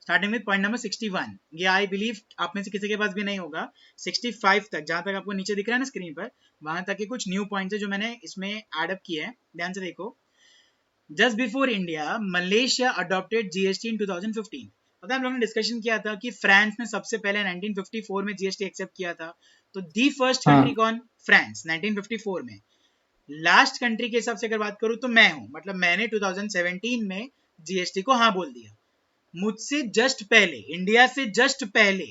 Starting with point number 61। ये I believe आप में से किसी के पास भी नहीं होगा। 65 तक, जहां तक आपको नीचे दिख रहा है ना स्क्रीन पर, वहां तक के कुछ न्यू पॉइंट्स है जो मैंने इसमें एडअप किए हैं, ध्यान से देखो। Just before India Malaysia adopted GST in 2015। पता है हम लोगों ने डिस्कशन किया था कि फ्रांस ने सबसे पहले 1954 में जीएसटी एक्सेप्ट किया था। तो दी फर्स्ट कंट्री कौन? फ्रांस, 1954 में। लास्ट कंट्री के हिसाब से अगर बात करूं तो मैं हूं, मतलब मैंने 2017 में जीएसटी को हाँ बोल दिया। मुझसे जस्ट पहले, इंडिया से जस्ट पहले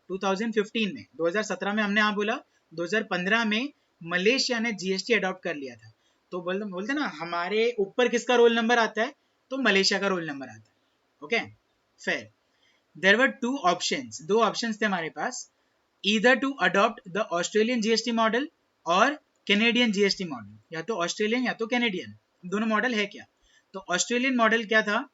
2015 में, 2017 में हमने हाँ बोला, 2015 में मलेशिया ने जीएसटी अडॉप्ट कर लिया था। तो बोलते ना हमारे ऊपर किसका रोल नंबर आता है, तो मलेशिया का रोल नंबर आता है। ओके, फिर देयर वर टू ऑप्शंस, दो ऑप्शंस थे हमारे पास, either to adopt the Australian GST model और कैनेडियन जीएसटी मॉडल, या तो ऑस्ट्रेलियन या तो कैनेडियन, दोनों मॉडल है क्या। तो ऑस्ट्रेलियन मॉडल क्या था,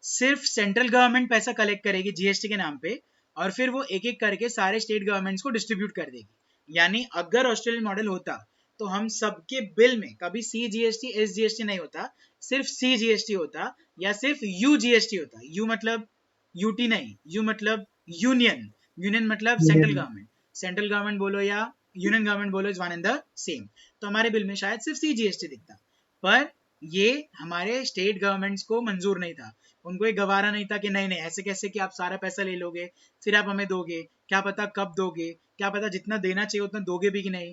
सिर्फ सेंट्रल गवर्नमेंट पैसा कलेक्ट करेगी जीएसटी के नाम पे और फिर वो एक एक करके सारे स्टेट गवर्नमेंट्स को डिस्ट्रीब्यूट कर देगी। यानी अगर ऑस्ट्रेलियन मॉडल होता तो हम सबके बिल में कभी सी जीएसटी एस जीएसटी नहीं होता, सिर्फ सी जीएसटी होता या सिर्फ यू जीएसटी होता। यू मतलब यूटी नहीं, यू मतलब यूनियन, यूनियन मतलब सेंट्रल गवर्नमेंट, सेंट्रल गवर्नमेंट बोलो या यूनियन गवर्नमेंट बोलो, is one and the same. तो हमारे बिल में शायद सिर्फ सी जीएसटी दिखता, पर ये हमारे स्टेट गवर्नमेंट्स को मंजूर नहीं था। उनको ये गवारा नहीं था कि नहीं नहीं ऐसे कैसे कि आप सारा पैसा ले लोगे फिर आप हमें दोगे, क्या पता कब दोगे, क्या पता जितना देना चाहिए उतना दोगे भी कि नहीं,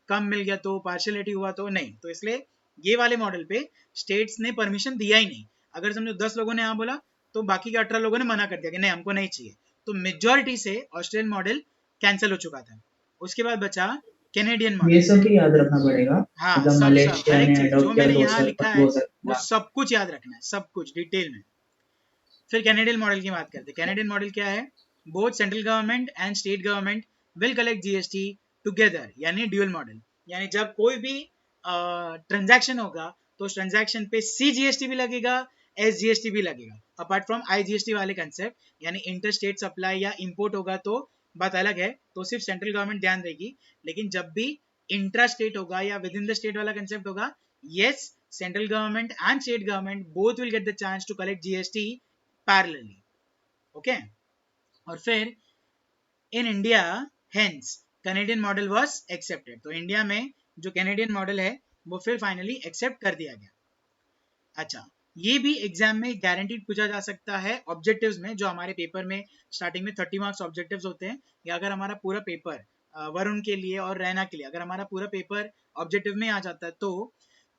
कम मिल गया तो, पार्शियलिटी हुआ तो नहीं। तो इसलिए ये वाले मॉडल पे स्टेट्स ने परमिशन दिया ही नहीं। अगर समझो 10 लोगों ने हाँ बोला तो बाकी के 18 लोगों ने मना कर दिया कि नहीं हमको नहीं चाहिए। तो मेजॉरिटी से ऑस्ट्रेलियन मॉडल कैंसिल हो चुका था। उसके बाद बचा कैनेडियन मॉडल। ये सब भी याद रखना पड़ेगा, हाँ मतलब सब मलेशिया हर एक ने चीज जो अडॉप्ट किया मैंने यहाँ लिखा है वो 2015। सब कुछ याद रखना है, सब कुछ डिटेल में। फिर कैनेडियन मॉडल की बात करते हैं। कैनेडियन मॉडल क्या है, both central government and state government will collect GST together, यानी ड्यूअल मॉडल। यानी जब कोई भी ट्रांजैक्शन होगा तो उस ट्रांजैक्शन पे सी जीएसटी भी लगेगा, एस जीएसटी भी लगेगा, अपार्ट फ्रॉम आई जीएसटी वाले कंसेप्ट। यानी इंटर स्टेट सप्लाई या इंपोर्ट होगा तो बात अलग है, तो सिर्फ सेंट्रल गवर्नमेंट ध्यान देगी। लेकिन जब भी इंट्रा स्टेट होगा या विद इन द स्टेट वाला कंसेप्ट होगा, yes, central government and state government both will get the chance to collect GST parallelly. Okay, और फिर in India hence Canadian model was accepted. तो इंडिया में जो Canadian model है वो फिर फाइनली एक्सेप्ट कर दिया गया। अच्छा, ये भी एग्जाम में गारंटीड पूछा जा सकता है ऑब्जेक्टिव्स में, जो हमारे पेपर में स्टार्टिंग में 30 मार्क्स ऑब्जेक्टिव्स होते हैं, या अगर हमारा पूरा पेपर वरुण के लिए और रैना के लिए अगर हमारा पूरा पेपर ऑब्जेक्टिव में आ जाता है तो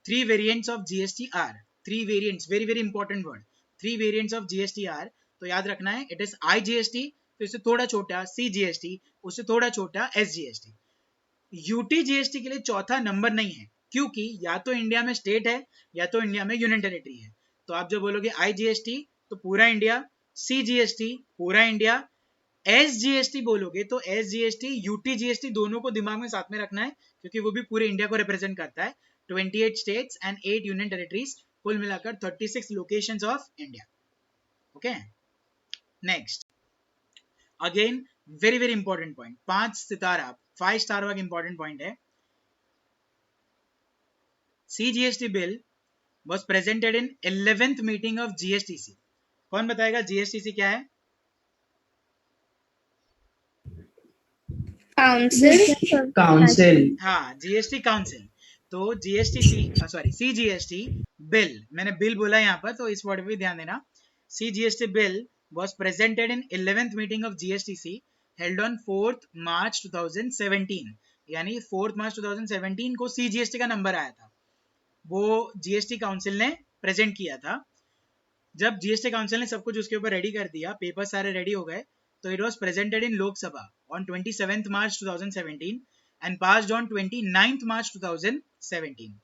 3 variants of GST R, 3 variants, very very important word, 3 variants of GST R. तो याद रखना है, इट इज आई जीएसटी, तो इससे थोड़ा छोटा सी जीएसटी, उससे थोड़ा छोटा एस जीएसटी। यूटी जीएसटी के लिए चौथा नंबर नहीं है, क्योंकि या तो इंडिया में स्टेट है या तो इंडिया में यूनियन टेरिटरी है। तो आप जो बोलोगे आई जीएसटी तो पूरा इंडिया, सी जीएसटी पूरा इंडिया, एस जीएसटी बोलोगे तो एस जीएसटी यूटी जीएसटी दोनों को दिमाग में साथ में रखना है, क्योंकि वो भी पूरे इंडिया को रिप्रेजेंट करता है। 28 स्टेट्स एंड 8 यूनियन टेरिटरीज, कुल मिलाकर 36 locations of India. Okay, next again very very important point, 5 Sitara 5 star वाला इंपॉर्टेंट पॉइंट है। CGST bill was presented in 11th meeting of GSTC. कौन बताएगा GSTC क्या है? काउंसिल। हाँ, GST काउंसिल। तो CGST बिल, मैंने बिल बोला यहाँ पर तो इस वर्ड पे ध्यान देना। CGST bill was presented in 11th meeting of GSTC held on 4th March 2017। यानी 4th March 2017 को CGST का नंबर आया था, वो जीएसटी काउंसिल ने प्रेजेंट किया था। जब जीएसटी काउंसिल ने सब कुछ उसके ऊपर रेडी कर दिया, पेपर सारे रेडी हो गए, तो it was presented in Lok Sabha on 27th March 2017 and passed on 29th March 2017,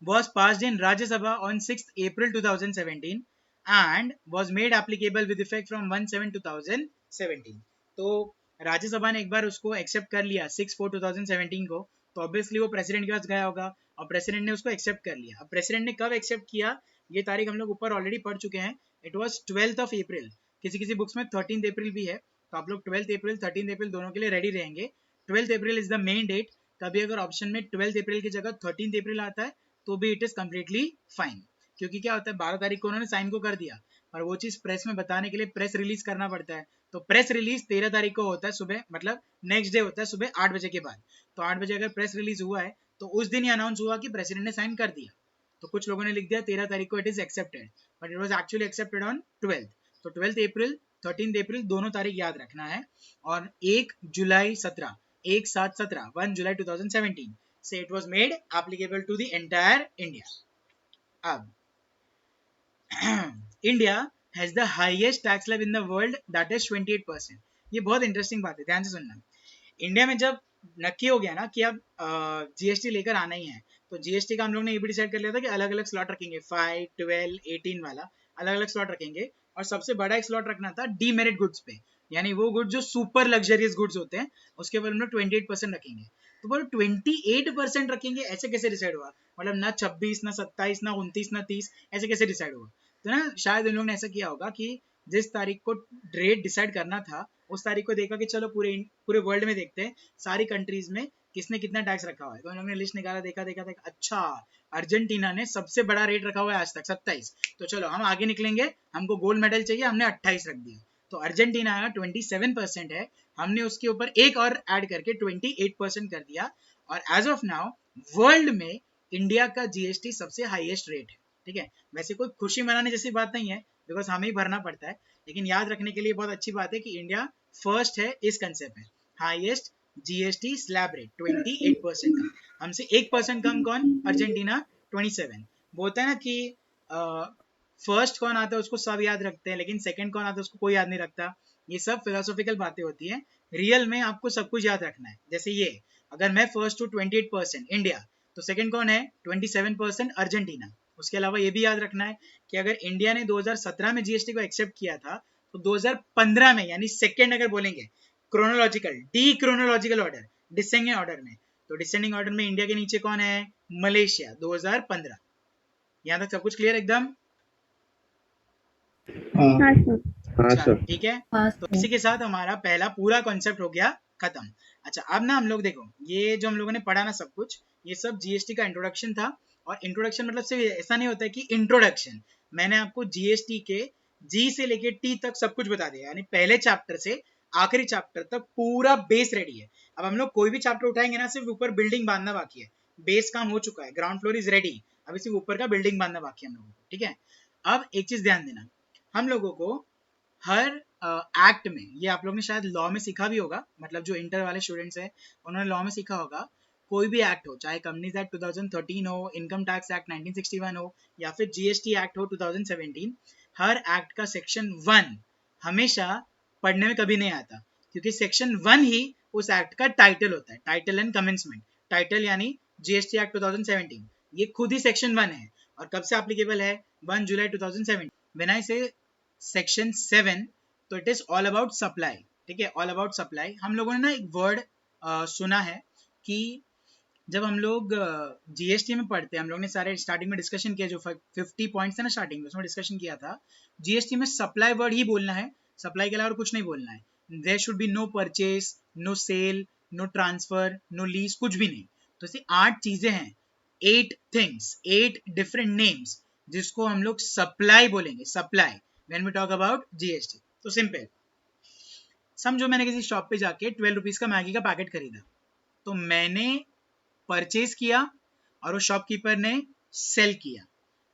was passed in Rajya Sabha on 6th April 2017 and was made applicable with effect from 1/7/2017। तो राज्यसभा ने एक बार उसको एक्सेप्ट कर लिया 6/4/2017 को, तो ऑब्वियसली वो प्रेसिडेंट के पास गया होगा और प्रेसिडेंट ने उसको एक्सेप्ट कर लिया। अब प्रेसिडेंट ने कब एक्सेप्ट किया ये तारीख हम लोग ऊपर ऑलरेडी पढ़ चुके हैं, it was 12th of April। किसी किसी बुक्स में 13th April भी है, तो आप लोग 12th April 13th April दोनों के लिए रेडी रहेंगे। 12th April is the main date. कभी अगर ऑप्शन में 12th April की जगह 13th April आता है तो भी इट इज कंप्लीटली फाइन, क्योंकि क्या होता है 12 तारीख को उन्होंने साइन को कर दिया, पर वो चीज प्रेस में बताने के लिए प्रेस रिलीज करना पड़ता है। तो प्रेस रिलीज 13 तारीख को होता है सुबह, मतलब नेक्स्ट डे होता है सुबह 8 बजे के बाद। तो 8 बजे अगर प्रेस रिलीज हुआ है तो उस दिन ही अनाउंस हुआ कि प्रेसिडेंट ने साइन कर दिया। तो कुछ लोगों ने लिख दिया 13 तारीख को it is accepted, but it was actually accepted on 12th। तो 12 अप्रैल 13 अप्रैल दोनों तारीख याद रखना है। और 1 जुलाई 17 1 7 17 1 जुलाई 2017 से it was made applicable to the entire India. अब India has the highest tax slab in the world that is 28%। ये बहुत इंटरेस्टिंग बात है, ध्यान से सुनना। इंडिया में जब नक्की हो गया ना कि अब जीएसटी लेकर आना ही है, तो जीएसटी का हम लोग ने ये भी डिसाइड कर लिया था कि अलग अलग स्लॉट रखेंगे, 5, 12, 18 वाला अलग अलग स्लॉट रखेंगे। और सबसे बड़ा एक स्लॉट रखना था डीमेरिट गुड्स पे, यानी वो गुड्स जो सुपर लग्जरियस गुड्स होते हैं उसके ऊपर हम लोग 28% रखेंगे। तो बोलो 28% रखेंगे, ऐसे कैसे डिसाइड हुआ? मतलब ना 26, ना 27, ना 29, ना 30, ऐसे कैसे डिसाइड हुआ? तो ना शायद उन लोगों ने ऐसा किया होगा कि जिस तारीख को रेट डिसाइड करना था उस तारीख को देखा कि चलो पूरे वर्ल्ड में देखते हैं सारी कंट्रीज में किसने कितना टैक्स रखा हुआ है। तो उन लोगों ने लिस्ट निकाला, देखा, अच्छा अर्जेंटीना ने सबसे बड़ा रेट रखा हुआ है आज तक 27, तो चलो हम आगे निकलेंगे, हमको गोल्ड मेडल चाहिए, हमने 28 रख दिया। तो अर्जेंटीना 27% है, हमने उसके ऊपर एक और ऐड करके 28% कर दिया। और एज ऑफ नाउ वर्ल्ड में इंडिया का जीएसटी सबसे हाईएस्ट रेट है। ठीक है, वैसे कोई खुशी मनाने जैसी बात नहीं है बिकॉज हमें ही भरना पड़ता है, लेकिन याद रखने के लिए बहुत अच्छी बात है कि इंडिया फर्स्ट है इस कंसेप्ट में, हाईएस्ट जीएसटी स्लैब रेट 28% का। हमसे 1% कम कौन? अर्जेंटीना 27। बोलता है ना कि फर्स्ट कौन आता है उसको सब याद रखते हैं, लेकिन सेकंड कौन आता है उसको कोई याद नहीं रखता। ये सब फिलोसॉफिकल बातें होती है, रियल में आपको सब कुछ याद रखना है। जैसे ये, अगर मैं फर्स्ट हूँ 28% इंडिया, तो सेकंड कौन है? 27% अर्जेंटीना। उसके अलावा ये भी याद रखना है कि अगर इंडिया ने 2017 में जीएसटी को एक्सेप्ट किया था, तो 2015 में, यानी सेकंड अगर बोलेंगे chronological, D chronological order, descending order में, तो डिसेंडिंग ऑर्डर में इंडिया के नीचे कौन है? मलेशिया 2015। यहाँ तक सब कुछ क्लियर एकदम? हाँ चलो सर। ठीक है, तो इसी के साथ हमारा पहला पूरा कॉन्सेप्ट हो गया खत्म। अच्छा, अब ना हम लोग देखो, ये जो हम लोगों ने पढ़ा ना सब कुछ, ये सब जीएसटी का इंट्रोडक्शन था। और इंट्रोडक्शन मतलब सिर्फ ऐसा नहीं होता है कि इंट्रोडक्शन, मैंने आपको जीएसटी के जी से लेके टी तक सब कुछ बता दिया, यानी पहले चैप्टर से आखिरी चैप्टर तक पूरा बेस रेडी है। अब हम लोग कोई भी चैप्टर उठाएंगे ना, सिर्फ ऊपर बिल्डिंग बांधना बाकी है, बेस काम हो चुका है, ग्राउंड फ्लोर इज रेडी, अभी सिर्फ ऊपर का बिल्डिंग बांधना बाकी है हम लोगों को। ठीक है, अब एक चीज ध्यान देना, हम लोगों को हर एक्ट में, ये आप लोग ने शायद लॉ में सीखा भी होगा, मतलब जो इंटर वाले स्टूडेंट्स हैं उन्होंने लॉ में सीखा होगा, कोई भी एक्ट हो, चाहे कंपनीज एक्ट 2013 हो, इनकम टैक्स एक्ट 1961 हो, या फिर जीएसटी एक्ट हो 2017, हर एक्ट का सेक्शन 1 हमेशा पढ़ने में कभी नहीं आता, क्योंकि सेक्शन 1 ही उस एक्ट का टाइटल होता है, टाइटल एंड कमेंसमेंट। टाइटल यानी जीएसटी एक्ट 2017, ये खुद ही सेक्शन 1 है, और कब से एप्लीकेबल है? 1 जुलाई 2017। व्हेन आई से सेक्शन 7, तो it is all about supply. ठीक है, ऑल अबाउट सप्लाई। हम लोगों ने ना एक वर्ड सुना है कि जब हम लोग जीएसटी में पढ़ते हैं, हम लोग ने सारे स्टार्टिंग में डिस्कशन किया, जो 50 पॉइंट्स है ना स्टार्टिंग में, उसमें डिस्कशन किया था, जीएसटी में सप्लाई वर्ड ही बोलना है, सप्लाई के अलावा कुछ नहीं बोलना है। There should be no purchase, no sale, no transfer, no lease, कुछ भी नहीं। तो ऐसी 8 चीजें हैं, 8 थिंग्स, 8 डिफरेंट नेम्स, जिसको हम लोग सप्लाई बोलेंगे, supply when we talk about GST. तो सिंपल समझो, मैंने किसी शॉप पे जाके 12 रुपीज का मैगी का पैकेट खरीदा, तो मैंने परचेज किया और वो शॉपकीपर ने सेल किया।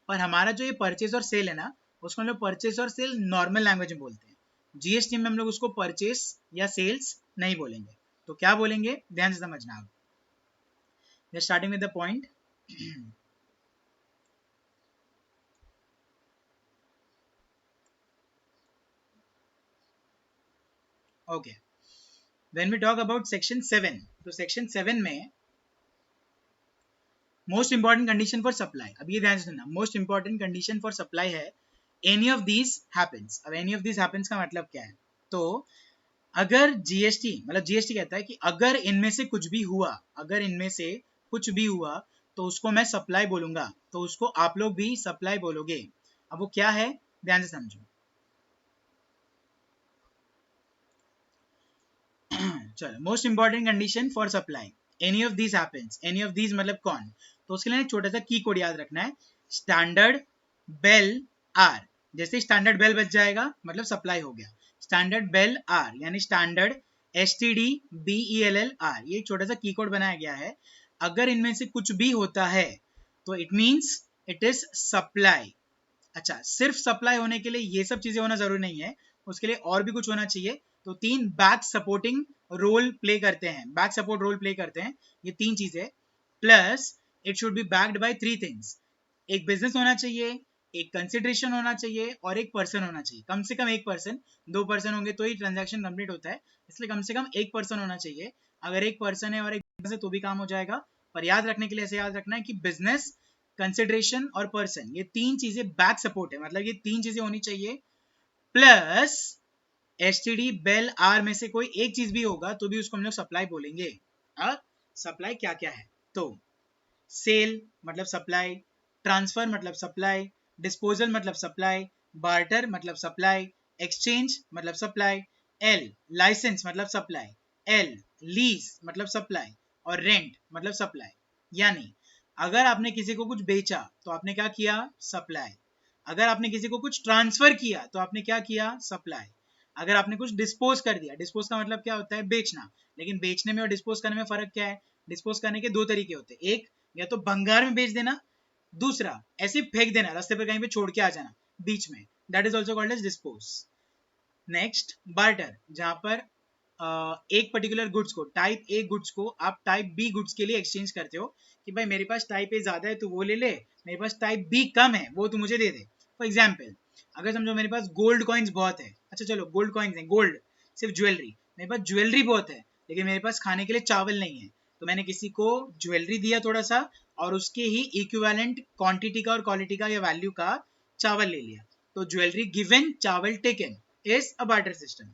पर हमारा जो ये परचेज और सेल है ना, उसको हम लोग परचेज और सेल नॉर्मल लैंग्वेज में बोलते हैं, जीएसटी में हम लोग उसको परचेज या सेल्स नहीं बोलेंगे। तो क्या बोलेंगे, ध्यान से समझना। आप starting with the point, okay, when we talk about section 7, तो सेक्शन 7 में most important condition for supply, अब ये ध्यान से सुनना, most important condition for supply है एनी ऑफ दीज हैपेंस। अब एनी ऑफ दीज हैपेंस का मतलब क्या है? तो अगर जीएसटी, मतलब जीएसटी कहता है कि अगर इनमें से कुछ भी हुआ, अगर इनमें से कुछ भी हुआ तो उसको मैं सप्लाई बोलूंगा, तो उसको आप लोग भी सप्लाई बोलोगे। अब वो क्या है, ध्यान से समझो। चलो, most important condition for supply, any of these happens, any of these मतलब कौन? तो उसके लिए एक छोटा सा की कोड याद रखना है, स्टैंडर्ड बेल आर, जैसे स्टैंडर्ड बेल बच जाएगा मतलब सप्लाई हो गया। स्टैंडर्ड बेल आर यानी स्टैंडर्ड STDBELLR, ये एक छोटा सा की कोड बनाया गया है। अगर इनमें से कुछ भी होता है तो it means it is supply. अच्छा, सिर्फ सप्लाई होने के लिए ये सब चीजें होना जरूरी नहीं है, उसके लिए और भी कुछ होना चाहिए। तो 3 बैक सपोर्टिंग रोल प्ले करते हैं, बैक सपोर्ट रोल प्ले करते हैं ये 3 चीजें। Plus it should be backed by 3 things, एक बिजनेस होना चाहिए, एक कंसिडरेशन होना चाहिए और एक पर्सन होना चाहिए। कम से कम एक पर्सन, 2 पर्सन होंगे तो ही ट्रांजैक्शन कंप्लीट होता है, इसलिए कम से कम एक पर्सन होना चाहिए। अगर एक पर्सन है और एक बिजनेस है तो भी काम हो जाएगा। पर याद रखने के लिए ऐसे याद रखना है कि बिजनेस, कंसिडरेशन और पर्सन, ये 3 चीजें बैक सपोर्ट है, मतलब ये 3 चीजें होनी चाहिए। प्लस STD बेल आर में से कोई एक चीज भी होगा तो भी उसको हम लोग सप्लाई बोलेंगे। अब सप्लाई क्या क्या है, तो सेल मतलब सप्लाई, ट्रांसफर मतलब सप्लाई, डिस्पोजल मतलब सप्लाई, बार्टर मतलब सप्लाई, एक्सचेंज मतलब सप्लाई, एल लाइसेंस मतलब सप्लाई, एल लीज मतलब सप्लाई और रेंट मतलब सप्लाई। यानी अगर आपने किसी को कुछ बेचा तो आपने क्या किया, सप्लाई। अगर आपने किसी को कुछ ट्रांसफर किया तो आपने क्या किया, सप्लाई। अगर आपने कुछ डिस्पोज कर दिया, डिस्पोज का मतलब क्या होता है, बेचना। लेकिन बेचने में और डिस्पोज करने में फर्क क्या है, डिस्पोज करने के 2 तरीके होते हैं, एक या तो भंगार में बेच देना, दूसरा ऐसे फेंक देना, रास्ते पर कहीं पे छोड़ के आ जाना बीच में, that is also called as dispose. Next barter, जहां पर एक पर्टिकुलर गुड्स को, टाइप ए गुड्स को आप टाइप बी गुड्स के लिए एक्सचेंज करते हो कि भाई मेरे पास टाइप ए ज्यादा है तो वो ले ले, मेरे पास टाइप बी कम है वो तू मुझे दे दे। फॉर एग्जाम्पल, अगर समझो मेरे पास गोल्ड कॉइन्स बहुत है, अच्छा चलो गोल्ड कॉइन्स है, गोल्ड सिर्फ ज्वेलरी, मेरे पास ज्वेलरी बहुत है लेकिन मेरे पास खाने के लिए चावल नहीं है, तो मैंने किसी को ज्वेलरी दिया थोड़ा सा और उसके ही इक्विवेलेंट क्वांटिटी का और क्वालिटी का या वैल्यू का चावल ले लिया, तो ज्वेलरी गिवन चावल taken is a barter system.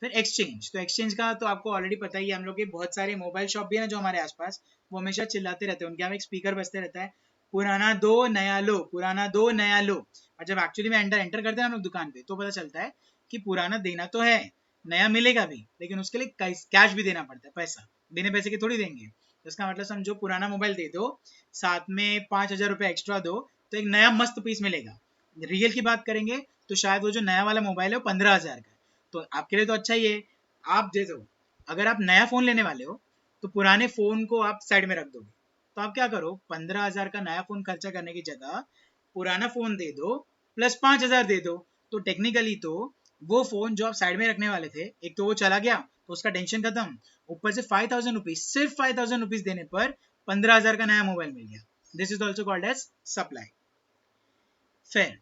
फिर एक्सचेंज, तो एक्सचेंज का तो आपको ऑलरेडी पता ही है, हम लोग के बहुत सारे मोबाइल शॉप भी है ना जो हमारे आसपास, वो हमेशा चिल्लाते रहते हैं, उनके यहाँ एक स्पीकर बजते रहता है, पुराना दो नया लो, पुराना दो नया लो। और जब एक्चुअली में एंटर करते हैं हम लोग दुकान पे तो पता चलता है कि पुराना देना तो है, नया मिलेगा भी, लेकिन उसके लिए कैश भी देना पड़ता है, पैसा बिना पैसे के थोड़ी देंगे। तो इसका मतलब समझो पुराना मोबाइल दे दो, साथ में 5,000 रुपये एक्स्ट्रा दो तो एक नया मस्त पीस मिलेगा। रियल की बात करेंगे तो शायद वो जो नया वाला मोबाइल है वो 15,000 का, तो आपके लिए तो अच्छा ही है, आप दे दो। अगर आप नया फोन लेने वाले हो तो पुराने फोन को आप साइड में रख दोगे, तो आप क्या करो, 15,000 का नया फोन खर्चा करने की जगह पुराना फोन दे दो प्लस 5,000 दे दो, तो टेक्निकली तो वो फोन जो आप साइड में रखने वाले थे, एक तो वो चला गया तो उसका टेंशन खत्म, ऊपर से 5,000 रुपीज, सिर्फ 5,000 रुपीज देने पर 15,000 का नया मोबाइल मिल गया। This is also called as supply. फिर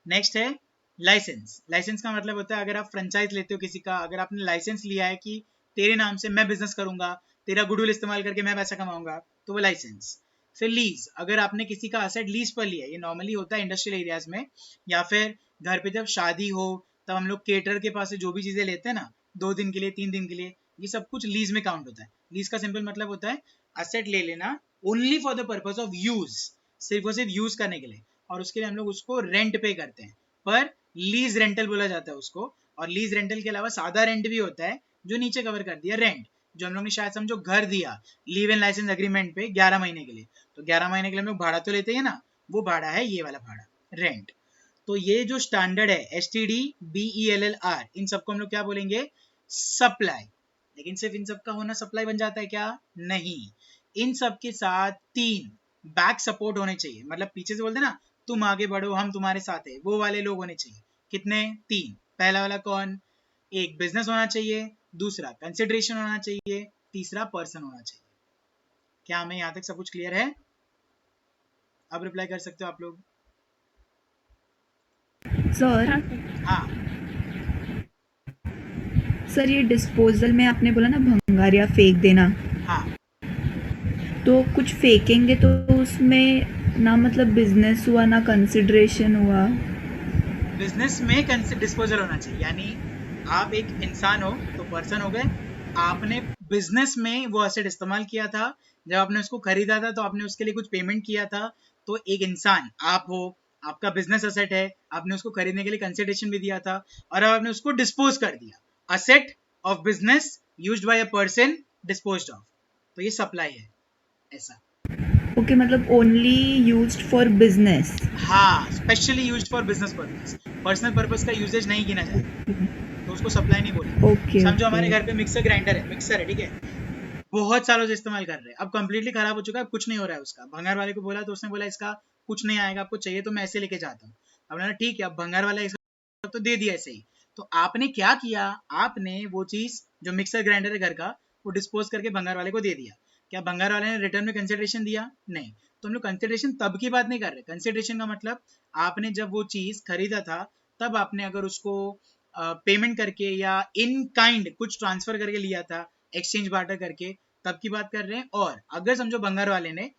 नेक्स्ट है लाइसेंस। लाइसेंस का मतलब होता है अगर आप फ्रेंचाइज लेते हो किसी का, अगर आपने लाइसेंस लिया है कि तेरे नाम से मैं बिजनेस करूंगा, तेरा गुडविल इस्तेमाल करके मैं पैसा कमाऊंगा, तो वो लाइसेंस। फिर लीज, अगर आपने किसी का असेट लीज पर लिया, ये नॉर्मली होता है इंडस्ट्रियल एरियाज में, या फिर घर पे जब शादी हो तब हम लोग केटर के पास से जो भी चीजें लेते हैं ना, 2 दिन के लिए 3 दिन के लिए, ये सब कुछ लीज में काउंट होता है। लीज का सिंपल मतलब होता है असेट ले लेना only for the purpose of use, सिर्फ और सिर्फ यूज करने के लिए, और उसके लिए हम लोग उसको रेंट पे करते हैं, पर लीज रेंटल बोला जाता है उसको। और लीज रेंटल के अलावा सादा रेंट भी होता है जो नीचे कवर कर दिया रेंट, जो हम लोग ने शायद समझो घर दिया लीव एंड लाइसेंस एग्रीमेंट पे 11 महीने के लिए, तो 11 महीने के लिए हम लोग भाड़ा तो लेते हैं ना, वो भाड़ा है ये वाला भाड़ा, रेंट। तो ये जो स्टैंडर्ड है STDBELLR, इन सबको हम लोग क्या बोलेंगे, सप्लाई। लेकिन सिर्फ इन सब का होना सप्लाई बन जाता है क्या, नहीं, इन सब के साथ 3 बैक सपोर्ट होने चाहिए, मतलब पीछे से बोलते ना तुम आगे बढ़ो हम तुम्हारे साथ है, वो वाले लोग होने चाहिए। कितने, 3। पहला वाला कौन, एक बिजनेस होना चाहिए, दूसरा कंसिडरेशन होना चाहिए, तीसरा पर्सन होना चाहिए। क्या हमें यहाँ तक सब कुछ क्लियर है, अब रिप्लाई कर सकते हो आप लोग। सर हाँ सर ये डिस्पोजल में आपने बोला ना भंगार या फेंक देना, हाँ, तो कुछ फेंकेंगे तो उसमें ना मतलब बिजनेस हुआ ना कंसिडरेशन हुआ। बिजनेस में डिस्पोजल होना चाहिए, यानी आप एक इंसान हो तो पर्सन हो गए, आपने बिजनेस में वो एसेट इस्तेमाल किया था, जब आपने उसको खरीदा था तो आपने उसके लिए कुछ पेमेंट किया था, तो एक इंसान आप हो, आपका बिजनेस एसेट है, आपने उसको खरीदने के लिए कंसिडरेशन भी दिया था और अब आपने उसको डिस्पोज कर दिया, asset of business used by a person disposed of, तो ये सप्लाई है ऐसा। ओके, मतलब ओनली यूज्ड फॉर बिजनेस। हाँ, specially used for business purpose, personal purpose का यूजेज नहीं गिना जाएगा, तो उसको सप्लाई नहीं बोलेंगे। ओके समझो ओके। हमारे घर पे मिक्सर ग्राइंडर है, मिक्सर है, ठीक है, बहुत सालों से इस्तेमाल कर रहे हैं, अब कंप्लीटली खराब हो चुका है, कुछ नहीं हो रहा है उसका। भंगार वाले को बोला तो उसने बोला इसका कुछ नहीं आएगा, आपको चाहिए तो मैं ऐसे लेके जाता हूँ। अब मैंने ठीक है, अब भंगार वाला इसका तो दे दिया ऐसे ही। तो आपने क्या किया, आपने वो चीज जो मिक्सर ग्राइंडर है घर का, वो डिस्पोज करके भंगार वाले को दे दिया। क्या भंगार वाले ने रिटर्न में कंसिडरेशन दिया? नहीं। तो हम लोग कंसिडरेशन तब की बात नहीं कर रहे। कंसिडरेशन का मतलब आपने जब वो चीज खरीदा था, तब आपने अगर उसको पेमेंट करके या इन काइंड कुछ ट्रांसफर करके लिया था, एक्सचेंज बार्टर करके, तब की बात कर रहे हैं। और अगर समझो भंगार वाले ने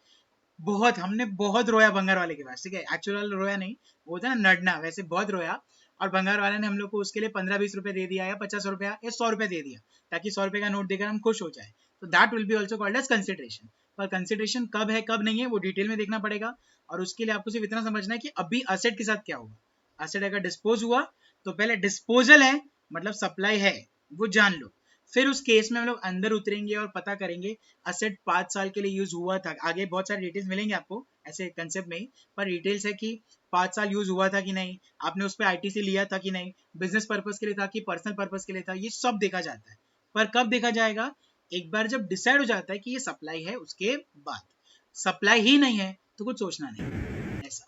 हमने बहुत रोया भंगार वाले के पास, ठीक है, एक्चुअल रोया नहीं, वो होता है ना नडना, वैसे बहुत रोया, और भंगार वाले ने हम लोग को उसके लिए 15-20 रुपए दे दिया, या 50 रुपया या 100 रुपए दे दिया, ताकि 100 रुपए का नोट देकर हम खुश हो जाए, तो that will be also called as consideration. पर कंसिडरेशन कब है कब नहीं है वो डिटेल में देखना पड़ेगा, और उसके लिए आपको सिर्फ इतना समझना है कि अभी असेट के साथ क्या होगा। असेट अगर डिस्पोज हुआ तो पहले डिस्पोजल है, मतलब सप्लाई है, वो जान लो। फिर उस केस में हम लोग अंदर उतरेंगे और पता करेंगे असेट 5 साल के लिए यूज हुआ था, आगे बहुत सारे डिटेल्स मिलेंगे आपको ऐसे कंसेप्ट में ही, पर डिटेल्स है कि 5 साल यूज हुआ था कि नहीं, आपने उस पर आईटीसी लिया था कि नहीं, बिजनेस पर्पस के लिए था कि पर्सनल पर्पस के लिए था, ये सब देखा जाता है। पर कब देखा जाएगा? एक बार जब डिसाइड हो जाता है कि ये सप्लाई है, उसके बाद। सप्लाई ही नहीं है तो कुछ सोचना नहीं, ऐसा।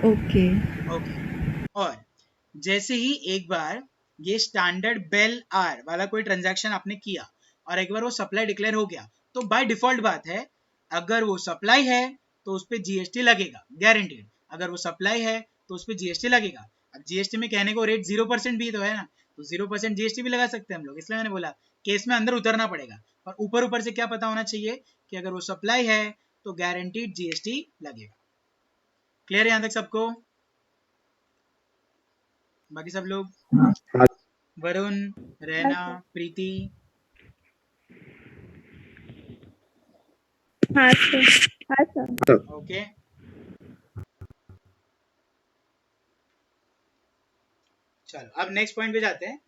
ओके। ओके। और जैसे ही एक बार ये स्टैंडर्ड बेल आर वाला कोई ट्रांजैक्शन आपने किया और एक बार वो सप्लाई डिक्लेयर हो गया, तो बाय डिफॉल्ट बात है, अगर वो सप्लाई है तो उस पर जीएसटी लगेगा, गारंटीड। अगर वो सप्लाई है तो उस पर जीएसटी लगेगा। अब जीएसटी में कहने को रेट 0% भी तो है ना, तो 0% जीएसटी भी लगा सकते हैं हम लोग, इसलिए मैंने बोला केस में अंदर उतरना पड़ेगा। पर ऊपर ऊपर से क्या पता होना चाहिए कि अगर वो सप्लाई है तो गारंटीड जीएसटी लगेगा। क्लियर है यहाँ तक सबको? बाकी सब लोग, वरुण, हाँ रैना, सर। प्रीति, हाँ सर। हाँ सर। ओके। चलो अब नेक्स्ट पॉइंट पे जाते हैं।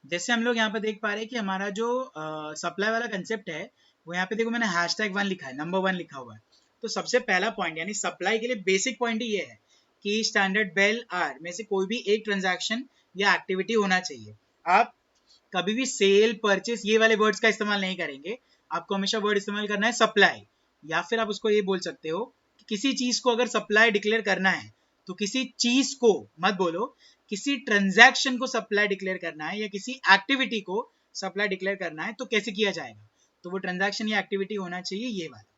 जैसे हम लोग यहाँ पे देख पा रहे हैं कि हमारा जो सप्लाई वाला कंसेप्ट है, वो यहाँ पे देखो मैंने #1 लिखा है, नंबर 1 लिखा हुआ है। तो सबसे पहला पॉइंट यानी सप्लाई के लिए बेसिक पॉइंट ही ये है कि स्टैंडर्ड बेल आर में से कोई भी एक ट्रांजैक्शन या एक्टिविटी होना चाहिए। आप कभी भी सेल, परचेस ये वाले वर्ड्स का इस्तेमाल नहीं करेंगे, आपको हमेशा वर्ड इस्तेमाल करना है सप्लाई। या फिर आप उसको ये बोल सकते हो कि किसी चीज को अगर सप्लाई डिक्लेयर करना है, तो किसी चीज को मत बोलो, किसी ट्रांजैक्शन को सप्लाई डिक्लेयर करना है या किसी एक्टिविटी को सप्लाई डिक्लेयर करना है तो कैसे किया जाएगा? तो वो ट्रांजैक्शन या एक्टिविटी होना चाहिए ये वाला।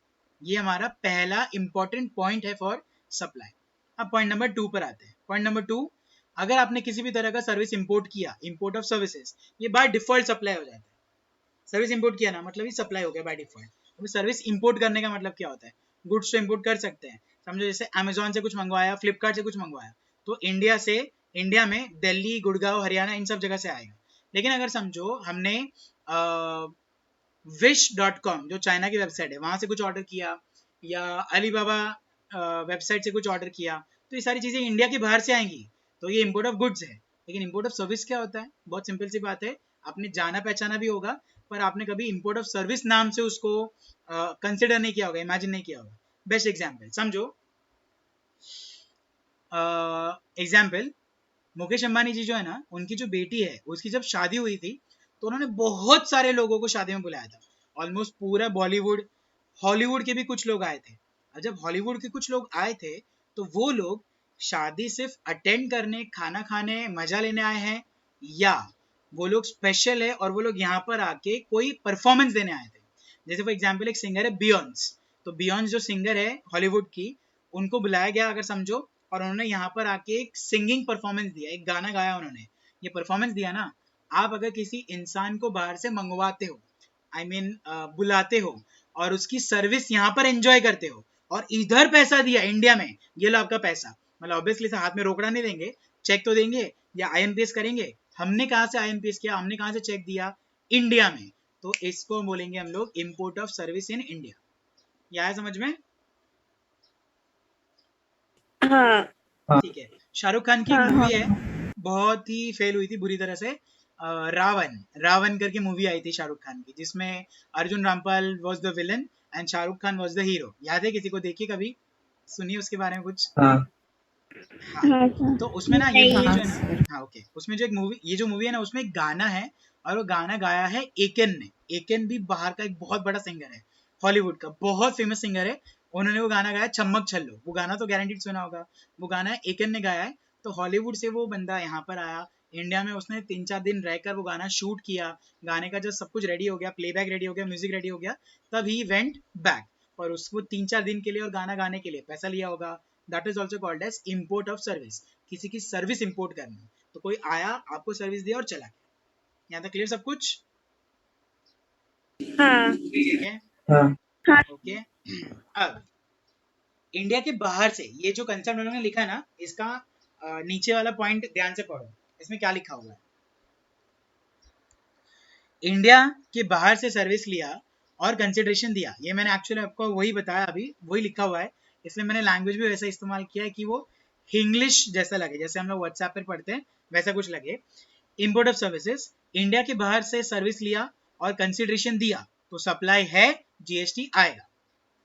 ये हमारा पहला इंपॉर्टेंट पॉइंट है फॉर सप्लाई। अब पॉइंट नंबर 2 पर आते हैं। पॉइंट नंबर 2, अगर आपने किसी भी तरह का सर्विस इंपोर्ट किया, इंपोर्ट ऑफ सर्विसेज, ये बाय डिफॉल्ट सप्लाई हो जाता है। सर्विस इंपोर्ट किया ना, मतलब ये सप्लाई हो गया बाय डिफॉल्ट। अभी सर्विस इंपोर्ट करने का मतलब क्या होता है? गुड्स तो इंपोर्ट कर सकते हैं, समझो जैसे अमेजोन से कुछ मंगवाया, फ्लिपकार्ट से कुछ मंगवाया, तो इंडिया में दिल्ली, गुड़गांव, हरियाणा इन सब जगह से आएगा। लेकिन अगर समझो हमने wish.com जो चाइना की वेबसाइट है वहां से कुछ ऑर्डर किया, या अलीबाबा वेबसाइट से कुछ ऑर्डर किया, तो ये सारी चीजें इंडिया के बाहर से आएंगी, तो ये इंपोर्ट ऑफ गुड्स है। लेकिन इंपोर्ट ऑफ सर्विस क्या होता है? बहुत सिंपल सी बात है, आपने जाना पहचाना भी होगा, पर आपने कभी इंपोर्ट ऑफ सर्विस नाम से उसको कंसिडर नहीं किया होगा, इमेजिन नहीं किया होगा। बेस्ट एग्जाम्पल समझो, एग्जाम्पल मुकेश अंबानी जी जो है ना, उनकी जो बेटी है उसकी जब शादी हुई थी, तो उन्होंने बहुत सारे लोगों को शादी में बुलाया था, ऑलमोस्ट पूरा बॉलीवुड, हॉलीवुड के भी कुछ लोग आए थे। और जब हॉलीवुड के कुछ लोग आए थे, तो वो लोग शादी सिर्फ अटेंड करने, खाना खाने, मजा लेने आए हैं, या वो लोग स्पेशल है और वो लोग यहाँ पर आके कोई परफॉर्मेंस देने आए थे? जैसे फॉर एग्जाम्पल एक सिंगर है बियॉन्स, तो बियॉन्स जो सिंगर है हॉलीवुड की, उनको बुलाया गया अगर समझो, और उन्होंने यहाँ पर आके एक सिंगिंग परफॉर्मेंस दिया, एक गाना गाया उन्होंने, ये परफॉर्मेंस दिया ना। आप अगर किसी इंसान को बाहर से मंगवाते हो, आई मीन बुलाते हो, और उसकी सर्विस यहाँ पर एंजॉय करते हो, और इधर पैसा दिया इंडिया में, ये लो आपका पैसा, मतलब ऑब्वियसली से हाथ में रोकड़ा नहीं देंगे, चेक तो देंगे या आईएमपीएस करेंगे। हमने कहाँ से आईएमपीएस किया, हमने कहाँ से चेक दिया? इंडिया में। तो इसको बोलेंगे हम लोग import of service in India. ये आया समझ में? हाँ। ठीक है। शाहरुख खान की एक हाँ। मूवी है, बहुत ही फेल हुई थी बुरी तरह से, रावण रावण करके मूवी आई थी शाहरुख खान की, जिसमें Arjun Rampal was the villain and Shahrukh Khan was the hero. याद है किसी को? देखिए कभी सुनिए उसके बारे में कुछ? हाँ हाँ, हाँ सर। तो उसमें ना ये नहीं। मूवी हाँ जो है ना, सर। हाँ ओके, उसमें जो एक मूवी, ये जो मूवी है ना, उसमें एक गाना है और वो गाना गाया है एकेन ने। एकेन भी बाहर का एक बहुत बड़ा सिंगर है, हॉलीवुड का बहुत फेमस सिंगर है। उन्होंने वो गाना गाया छम्मक छल्लो, वो गाना तो गारंटीड सुना होगा। वो गाना एकेन ने गाया है। तो हॉलीवुड से वो बंदा यहाँ पर आया इंडिया में, उसने 3-4 दिन रहकर वो गाना शूट किया। गाने का जब सब कुछ रेडी हो गया, प्लेबैक रेडी हो गया, म्यूजिक रेडी हो गया, तब ही वेंट बैक। और उसको 3-4 दिन के लिए और गाना गाने के लिए पैसा लिया होगा। That is also called as import of service. किसी की सर्विस इंपोर्ट करना, तो कोई आया, आपको सर्विस दिया और चला गया। यहाँ तक क्लियर सब कुछ? हाँ। ठीक है, हाँ हाँ। ओके। अब इंडिया के बाहर से ये जो कंसेप्ट उन्होंने लिखा है ना, इसका नीचे वाला पॉइंट ध्यान से पढ़ो। इसमें क्या लिखा हुआ है? इंडिया के बाहर से सर्विस लिया और कंसिडरेशन दिया। ये मैंने एक्चुअली आपको वही बताया, अभी वही लिखा हुआ है, इसलिए मैंने लैंग्वेज भी वैसा इस्तेमाल किया है कि वो इंग्लिश जैसा लगे, जैसे हम लोग व्हाट्सएप पर पढ़ते हैं वैसा कुछ लगे। इंपोर्ट ऑफ सर्विसेज, इंडिया के बाहर से सर्विस लिया और कंसिडरेशन दिया तो सप्लाई है, जीएसटी आएगा।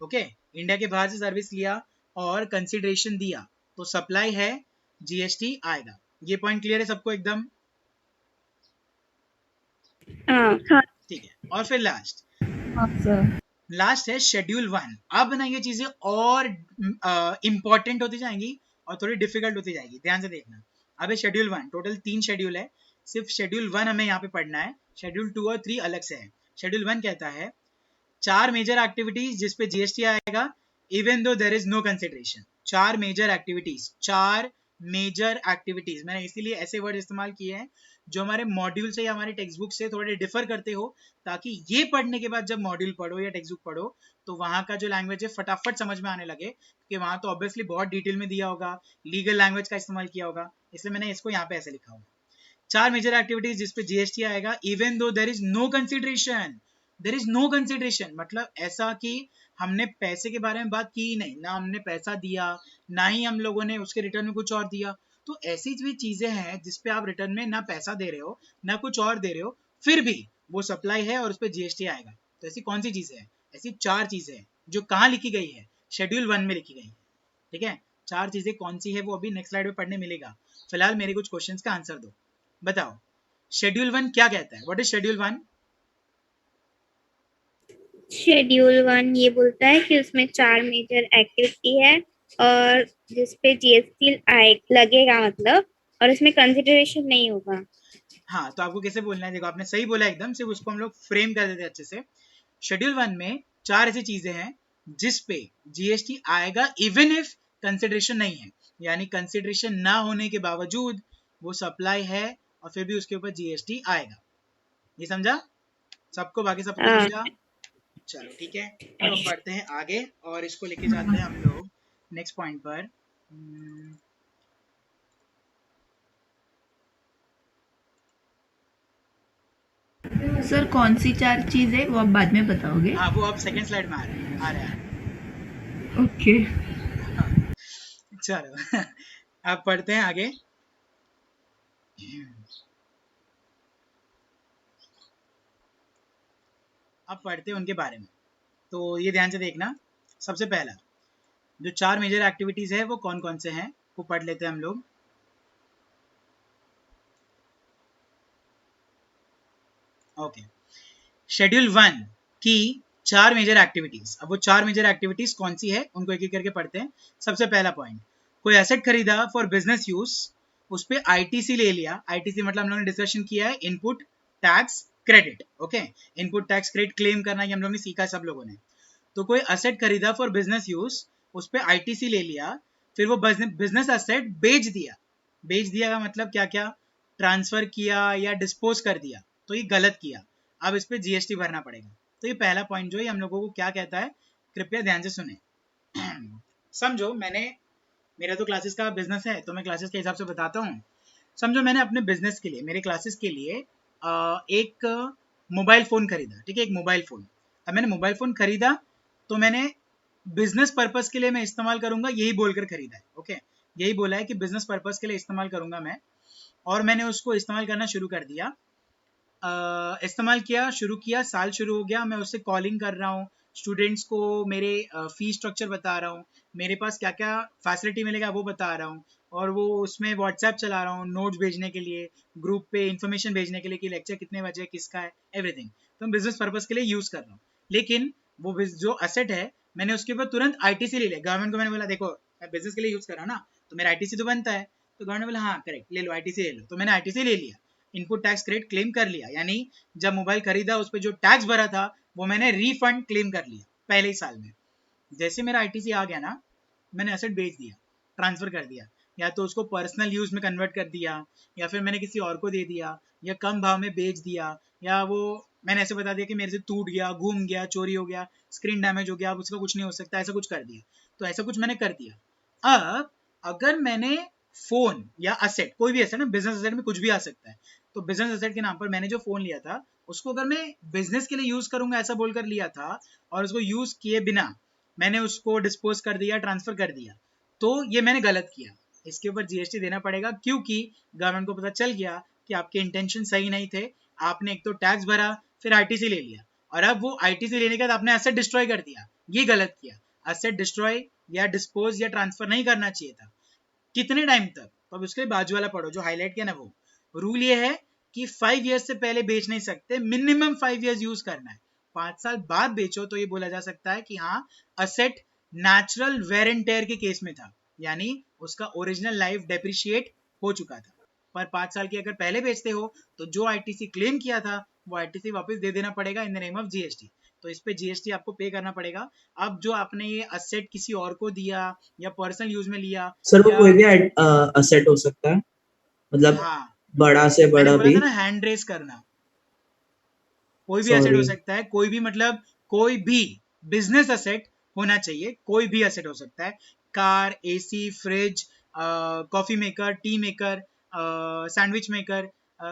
ओके, इंडिया के बाहर से सर्विस लिया और कंसिडरेशन दिया तो सप्लाई है, जीएसटी आएगा। ये पॉइंट क्लियर है सबको एकदम? हाँ। हाँ। ठीक है, और फिर लास्ट हाँ सर। लास्ट है शेड्यूल 1। अब ना ये चीजें और इंपॉर्टेंट होती जाएंगी और थोड़ी डिफिकल्ट होती जाएगी, ध्यान से देखना। अब शेड्यूल 1, टोटल 3 शेड्यूल है, सिर्फ शेड्यूल 1 हमें यहाँ पे पढ़ना है, शेड्यूल 2 और 3 अलग से है। शेड्यूल 1 कहता है 4 मेजर एक्टिविटीज जिस पे जीएसटी आएगा even though there is no consideration. 4 major activities, 4 major activities, मैंने इसीलिए ऐसे वर्ड इस्तेमाल किए हैं जो हमारे मॉड्यूल से या हमारे टेक्स्ट बुक से थोड़े डिफर करते हो, ताकि ये पढ़ने के बाद जब मॉड्यूल पढ़ो या टेक्स्ट बुक पढ़ो तो वहां का जो लैंग्वेज है फटाफट समझ में आने लगे, क्योंकि वहां तो ऑब्वियसली बहुत डिटेल में दिया होगा, लीगल लैंग्वेज का इस्तेमाल किया होगा, इसलिए मैंने इसको यहाँ पे ऐसे लिखा होगा। 4 मेजर एक्टिविटीज जिस पे जीएसटी आएगा even though there is no consideration. There is no consideration मतलब ऐसा कि हमने पैसे के बारे में बात की ही नहीं, ना हमने पैसा दिया, ना ही हम लोगों ने उसके रिटर्न में कुछ और दिया। तो ऐसी भी चीजें हैं जिसपे आप रिटर्न में ना पैसा दे रहे हो ना कुछ और दे रहे हो, फिर भी वो सप्लाई है और उस पर जीएसटी आएगा। तो ऐसी कौन सी चीजें हैं? ऐसी 4 चीजें हैं जो कहाँ लिखी गई है? शेड्यूल 1 में लिखी गई है। ठीक है, 4 चीजें कौन सी है वो अभी नेक्स्ट स्लाइड में पढ़ने मिलेगा। फिलहाल मेरे कुछ क्वेश्चंस का आंसर दो, बताओ शेड्यूल 1 क्या कहता है? What is schedule 1? शेड्यूल 1 ये बोलता है कि उसमें 4 मेजर एक्टिविटी है और जिसपे जीएसटी लगेगा मतलब, और इसमें कंसिडरेशन नहीं होगा। हाँ, तो आपको कैसे बोलना है? देखो आपने सही बोला एकदम, सिर्फ उसको हम लोग फ्रेम कर देते हैं अच्छे से। शेड्यूल 1 में 4 ऐसी चीजें हैं जिस पे जीएसटी आएगा इवन इफ कंसिडरेशन नहीं है, यानी कंसिडरेशन ना होने के बावजूद वो सप्लाई है और फिर भी उसके ऊपर जीएसटी आएगा। ये समझा सबको? बाकी सबको हाँ। समझा? चलो ठीक है, तो अब बढ़ते हैं आगे और इसको लेके जाते हैं हम लोग नेक्स्ट पॉइंट पर। सर कौन सी 4 चीज़ है वो आप बाद में बताओगे? हाँ, वो अब सेकंड स्लाइड में आ रहा है। ओके। चलो अब पढ़ते हैं आगे। अब पढ़ते हैं उनके बारे में, तो ये ध्यान से देखना। सबसे पहला जो 4 मेजर एक्टिविटीज है वो कौन कौन से हैं वो पढ़ लेते हैं हम लोग। ओके, शेड्यूल 1 की 4 मेजर एक्टिविटीज। अब वो 4 मेजर एक्टिविटीज कौन सी है उनको एक एक करके पढ़ते हैं। सबसे पहला पॉइंट, कोई एसेट खरीदा फॉर बिजनेस यूज, उस पर आईटीसी ले लिया। आईटीसी मतलब हम लोगों ने डिस्कशन किया है input tax credit. Okay, input tax credit claim करना ये हम लोगों ने सीखा है सब लोगों ने। तो कोई एसेट खरीदा फॉर बिजनेस यूज, उस पर आईटीसी ले लिया, फिर वो बिजनेस एसेट बेच दिया। बेच दिया का मतलब क्या क्या? ट्रांसफर किया या डिस्पोज कर दिया, तो ये गलत किया। अब इस पे जीएसटी भरना पड़ेगा। तो ये पहला पॉइंट जो है हम लोगों को क्या कहता है, कृपया ध्यान से सुने। समझो मेरा तो क्लासेस का बिजनेस है, तो मैं क्लासेस के हिसाब से बताता हूँ। समझो मैंने अपने बिजनेस के लिए, मेरे क्लासेस के लिए एक मोबाइल फ़ोन खरीदा। ठीक है, एक मोबाइल फ़ोन। अब मैंने मोबाइल फ़ोन खरीदा तो मैंने बिजनेस पर्पस के लिए मैं इस्तेमाल करूंगा यही बोलकर खरीदा है। ओके, यही बोला है कि बिजनेस पर्पस के लिए इस्तेमाल करूंगा मैं, और मैंने उसको इस्तेमाल करना शुरू कर दिया। इस्तेमाल किया, शुरू किया, साल शुरू हो गया, मैं उससे कॉलिंग कर रहा हूँ, स्टूडेंट्स को मेरे फी स्ट्रक्चर बता रहा हूँ, मेरे पास क्या क्या फैसिलिटी मिलेगा वो बता रहा हूँ, और वो उसमें व्हाट्सएप चला रहा हूँ नोट्स भेजने के लिए, ग्रुप पे इन्फॉर्मेशन भेजने के लिए कि लेक्चर कितने बजे किसका है, एवरीथिंग। तो मैं बिजनेस पर्पज के लिए यूज़ कर रहा हूँ। लेकिन वो जो असेट है मैंने उसके ऊपर तुरंत आईटीसी ले लिया। गवर्नमेंट को मैंने बोला देखो मैं बिजनेस के लिए यूज़ कर रहा हूँ ना, तो मेरा आईटीसी तो बनता है। तो गवर्नमेंट बोला हाँ करेक्ट ले लो, आईटीसी ले लो। तो मैंने आईटीसी ले लिया, इनपुट टैक्स क्रेडिट क्लेम कर लिया, यानी जब मोबाइल खरीदा उस पर जो टैक्स भरा था वो मैंने रिफंड क्लेम कर लिया पहले ही साल में। जैसे मेरा आईटीसी आ गया ना, मैंने एसेट बेच दिया, ट्रांसफर कर दिया, या तो उसको पर्सनल यूज में कन्वर्ट कर दिया, या फिर मैंने किसी और को दे दिया, या कम भाव में बेच दिया, या वो मैंने ऐसे बता दिया कि मेरे से टूट गया, घूम गया, चोरी हो गया, स्क्रीन डैमेज हो गया, अब उसका कुछ नहीं हो सकता, ऐसा कुछ कर दिया। तो ऐसा कुछ मैंने कर दिया। अब अगर मैंने फोन या असेट, कोई भी असेट ना, बिजनेस असेट में कुछ भी आ सकता है, तो बिजनेस असेट के नाम पर मैंने जो फोन लिया था उसको अगर मैं बिजनेस के लिए यूज करूंगा ऐसा बोलकर लिया था, और उसको यूज किए बिना मैंने उसको डिस्पोज कर दिया, ट्रांसफर कर दिया, तो ये मैंने गलत किया। इसके ऊपर जीएसटी देना पड़ेगा, क्योंकि गवर्नमेंट को पता चल गया कि आपके इंटेंशन सही नहीं थे। आपने एक तो टैक्स भरा, फिर आईटीसी ले लिया, और अब वो आईटीसी लेने के बाद आपने एसेट डिस्ट्रॉय कर दिया, ये गलत किया। एसेट डिस्ट्रॉय या डिस्पोज या ट्रांसफर नहीं करना चाहिए था। कितने टाइम तक? तो अब उसके बाजू वाला पढ़ो जो हाईलाइट किया ना, वो रूल ये है कि 5 ईयर्स से पहले बेच नहीं सकते, मिनिमम 5 ईयर्स यूज करना है। 5 साल बाद बेचो तो ये बोला जा सकता है कि हाँ asset natural wear and tear के केस में था, यानी उसका ओरिजिनल लाइफ डेप्रिशिएट हो चुका था। पर 5 साल की अगर पहले बेचते हो तो जो आईटीसी क्लेम किया था वो आईटीसी वापस दे देना पड़ेगा in the name of GST. तो इस पे जीएसटी आपको पे करना पड़ेगा। अब जो आपने ये असेट किसी और को दिया या पर्सनल यूज में लिया, सर वो या कोई भी असेट हो सकता है, मतलब हाँ बड़ा से मैंने बड़ा बोला भी। था ना हैंड रेस करना, कोई भी एसेट हो सॉरी। सकता है, कोई भी मतलब कोई भी बिजनेस एसेट होना चाहिए, कोई भी एसेट हो सकता है। Car, AC, fridge, coffee maker, T maker, sandwich maker,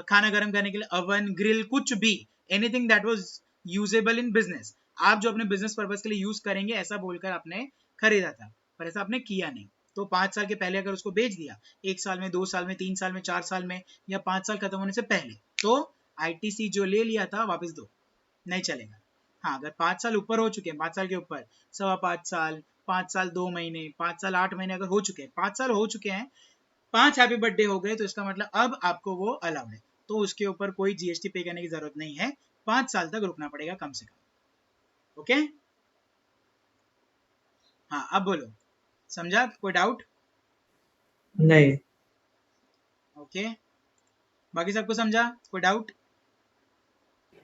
खाना गर्म करने के लिए अवन, ग्रिल, कुछ भी, anything that was usable in business, आप जो अपने बिजनेस पर्पज के लिए यूज करेंगे ऐसा बोलकर आपने खरीदा था, पर ऐसा आपने किया नहीं। तो 5 साल के पहले अगर उसको बेच दिया, 1 साल में, 2 साल में, 3 साल में, 4 साल में, या 5 साल खत्म होने से पहले, तो आईटीसी जो ले लिया था वापस दो, नहीं चलेगा। हाँ अगर 5 साल ऊपर हो चुके हैं, 5 साल के ऊपर, 5.25 साल, 5 साल 2 महीने, 5 साल 8 महीने अगर हो चुके हैं, 5 साल हो चुके हैं, 5 हैप्पी बर्थडे हो गए, तो इसका मतलब अब आपको वो अलाउड है, तो उसके ऊपर कोई जीएसटी पे करने की जरूरत नहीं है। 5 साल तक रुकना पड़ेगा कम से कम। ओके, हाँ अब बोलो, समझा? कोई डाउट? नहीं। ओके, बाकी सबको समझा? कोई डाउट?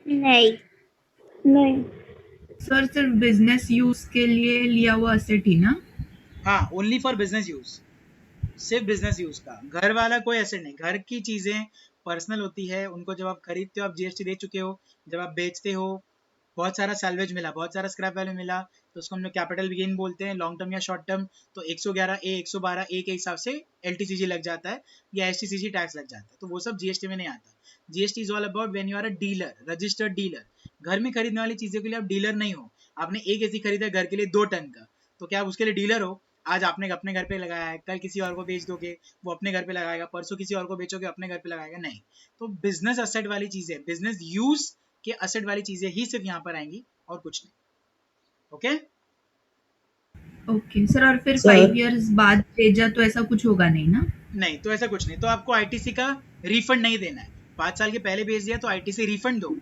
नहीं। नहीं। सर सिर्फ बिजनेस यूज के लिए लिया हुआ असेट ही ना? हाँ ओनली फॉर बिजनेस यूज, सिर्फ बिजनेस यूज का। घर वाला कोई एसेट नहीं, घर की चीजें पर्सनल होती है, उनको जब आप खरीदते हो आप जीएसटी दे चुके हो, जब आप बेचते हो बहुत सारा सैल्वेज मिला, बहुत सारा स्क्रैप वैल्यू मिला, तो उसको हम लोग कैपिटल गेन बोलते हैं, लॉन्ग टर्म या शॉर्ट टर्म। तो 111 ए 112 ए के हिसाब से एलटीसीजी लग जाता है या एसटीसीजी टैक्स लग जाता है, तो वो सब जीएसटी में नहीं आता। GST is all about when you are a dealer, registered dealer. घर में खरीदने वाली चीजों के लिए आप डीलर नहीं हो। आपने एक एसी खरीदा घर के लिए 2 टन का, तो क्या आप उसके लिए डीलर हो? आज आपने अपने घर पे लगाया है, कल किसी और को बेच दोगे, वो अपने घर पे लगाएगा, परसों किसी और को बेचोगे, अपने घर पे लगाएगा, नहीं। तो बिजनेस असेट वाली चीजें, बिजनेस यूज के असेट वाली चीजें ही सिर्फ यहाँ पर आएंगी और कुछ नहीं। ओके ओके सर, और फिर सर 5 इयर्स बाद भेजा तो ऐसा कुछ होगा नहीं ना? नहीं, तो ऐसा कुछ नहीं, तो आपको आईटीसी का रिफंड नहीं देना है। 5 साल के पहले बेच दिया तो आईटीसी रिफंड दो,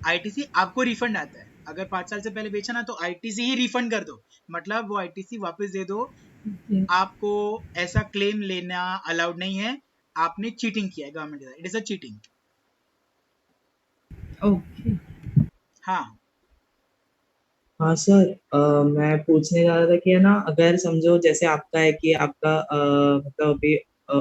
आईटीसी आपको रिफंड आता है। अगर 5 साल से पहले बेचा ना तो आईटीसी ही रिफंड कर दो, मतलब वो आईटीसी वापस दे दो। ओके आपको ऐसा क्लेम लेना अलाउड नहीं है, आपने चीटिंग किया है गवर्नमेंट के साथ, it is a cheating. Okay. हाँ हाँ सर, मैं पूछने जा रहा था कि है ना, अगर समझो जैसे आपका है कि आपका मतलब अभी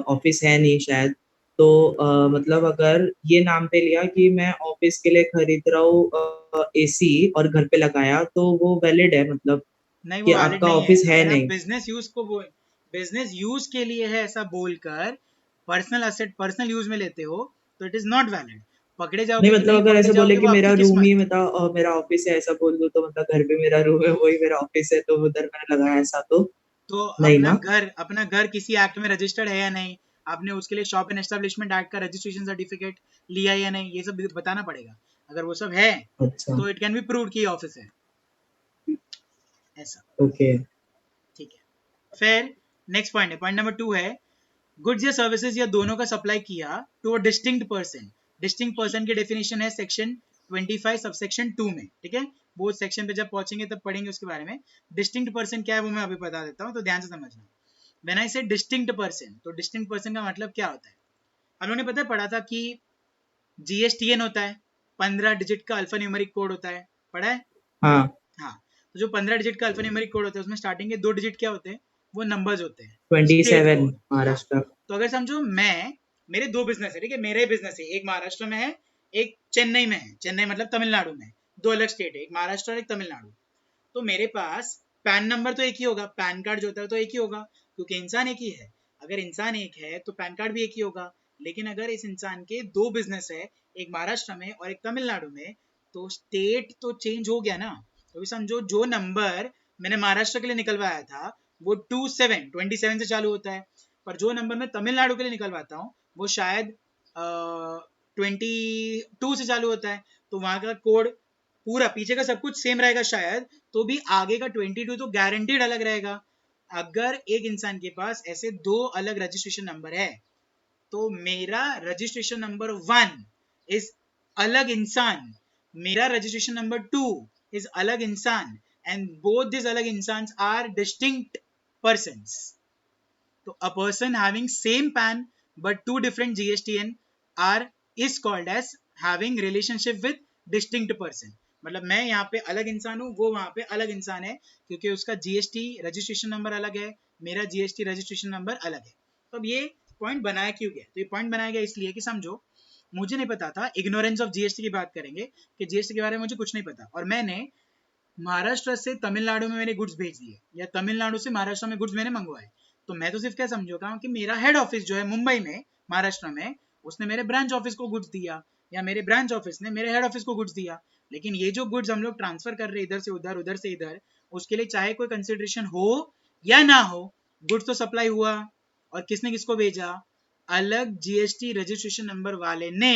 ऑफिस है नहीं शायद, तो मतलब अगर ये नाम पे लिया कि मैं ऑफिस के लिए खरीद रहा हूँ एसी और घर पे लगाया, तो वो वैलिड है, मतलब नहीं, कि वो वैलिड आपका नहीं है। ऑफिस है अगर आप नहीं। बिजनेस यूज को बिजनेस यूज के लिए है ऐसा बोलकर पर्सनल असेट पर्सनल यूज में लेते हो तो इट इज नॉट वैलिड। पकड़े नहीं जाओगे कि मतलब नहीं अगर पकड़े ऐसे बोले जाओगे कि वो मेरा आपकी रूम ही किस्मत। मतलब मेरा ऑफिस है ऐसा बोल दो, तो मतलब घर पे मेरा रूम है वही मेरा ऑफिस है, तो उधर मैंने लगाया, ऐसा तो तो नहीं ना? अपना घर किसी एक्ट में रजिस्टर्ड है या नहीं, आपने उसके लिए शॉप एंड एस्टेब्लिशमेंट एक्ट का रजिस्ट्रेशन सर्टिफिकेट लिया या नहीं, ये सब बताना पड़ेगा। अगर वो सब है अच्छा तो इट कैन बी प्रूव्ड कि ऑफिस है, ऐसा। ओके ठीक है, फिर नेक्स्ट पॉइंट है, पॉइंट नंबर 2 है गुड्स या सर्विसेज या दोनों का सप्लाई किया to a distinct person. Distinct person की डेफिनेशन है सेक्शन 25 सबसेक्शन 2 में, ठीक है। वो सेक्शन पे जब पहुंचेंगे तब पढ़ेंगे उसके बारे में। डिस्टिंक्ट पर्सन क्या है वो मैं अभी बता देता हूँ, तो ध्यान से समझना। व्हेन आई से डिस्टिंक्ट पर्सन, तो डिस्टिंक्ट पर्सन का मतलब क्या होता है? हम लोगों ने पता है पढ़ा था कि GSTN होता है, 15 डिजिट का अल्फा न्यूमेरिक कोड होता है, पढ़ा है? हाँ हाँ, तो जो 15 डिजिट का अल्फा न्यूमेरिक कोड होता है उसमें स्टार्टिंग के 2 डिजिट क्या होते हैं? वो नंबर्स होते हैं, स्टेट 27 कोड। महाराष्ट्र। तो अगर समझो मेरे 2 बिजनेस है, ठीक है, मेरे बिजनेस है, एक महाराष्ट्र में है, एक चेन्नई में है। चेन्नई मतलब तमिलनाडु में, 2 अलग स्टेट है, एक महाराष्ट्र और एक तमिलनाडु। तो मेरे पास पैन नंबर तो एक ही होगा, पैन कार्ड जो होता है तो एक ही होगा, क्योंकि इंसान एक ही है। अगर इंसान एक है तो पैन कार्ड भी एक ही होगा। लेकिन अगर इस इंसान के 2 बिजनेस है, एक महाराष्ट्र में और एक तमिलनाडु में, तो स्टेट तो चेंज हो गया ना। तो समझो जो नंबर मैंने महाराष्ट्र के लिए निकलवाया था वो 27 से चालू होता है, पर जो नंबर मैं तमिलनाडु के लिए निकलवाता हूँ वो शायद 22 से चालू होता है। तो वहां का कोड पूरा पीछे का सब कुछ सेम रहेगा शायद, तो भी आगे का 22 तो गारंटीड अलग रहेगा। अगर एक इंसान के पास ऐसे 2 अलग रजिस्ट्रेशन नंबर है तो मेरा रजिस्ट्रेशन नंबर 1 इज अलग इंसान, मेरा रजिस्ट्रेशन नंबर 2 इज अलग इंसान, एंड बोथ दिस अलग इंसान are distinct persons. So a person having same PAN but 2 different GSTN are is called as having relationship with distinct person. मतलब मैं यहाँ पे अलग इंसान हूँ, वो वहाँ पे अलग इंसान है, क्योंकि उसका GST रजिस्ट्रेशन नंबर अलग है, मेरा GST रजिस्ट्रेशन नंबर अलग है। तो अब ये पॉइंट बनाया क्यों गया? तो ये पॉइंट बनाया गया इसलिए कि समझो मुझे नहीं पता था, इग्नोरेंस ऑफ GST की बात करेंगे कि GST के बारे में मुझे कुछ नहीं पता, और मैंने महाराष्ट्र से तमिलनाडु में मैंने गुड्स भेज दिए या तमिलनाडु से महाराष्ट्र में गुड्स मैंने मंगवाए, तो मैं तो सिर्फ क्या समझूंगा कि मेरा हेड ऑफिस जो है मुंबई में, महाराष्ट्र में, उसने मेरे ब्रांच ऑफिस को गुड्स दिया, या मेरे ब्रांच ऑफिस ने मेरे हेड ऑफिस को गुड्स दिया। लेकिन ये जो गुड्स हम लोग ट्रांसफर कर रहे हैं इधर से उधर, उधर से इधर, उसके लिए चाहे कोई कंसिडरेशन हो या ना हो, गुड्स तो सप्लाई हुआ। और किसने किसको भेजा? अलग GST रजिस्ट्रेशन नंबर वाले ने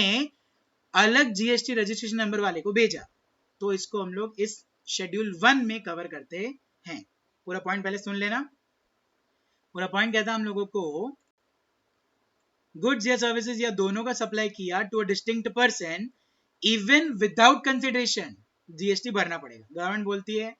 अलग GST रजिस्ट्रेशन नंबर वाले को भेजा। तो इसको हम लोग इस शेड्यूल 1 में कवर करते हैं। पूरा पॉइंट पहले सुन लेना। पूरा पॉइंट कहता है हम लोगों को गुड्स या सर्विसेज या दोनों का सप्लाई किया to a distinct person even without consideration, GST भरना पड़ेगा। गवर्नमेंट बोलती है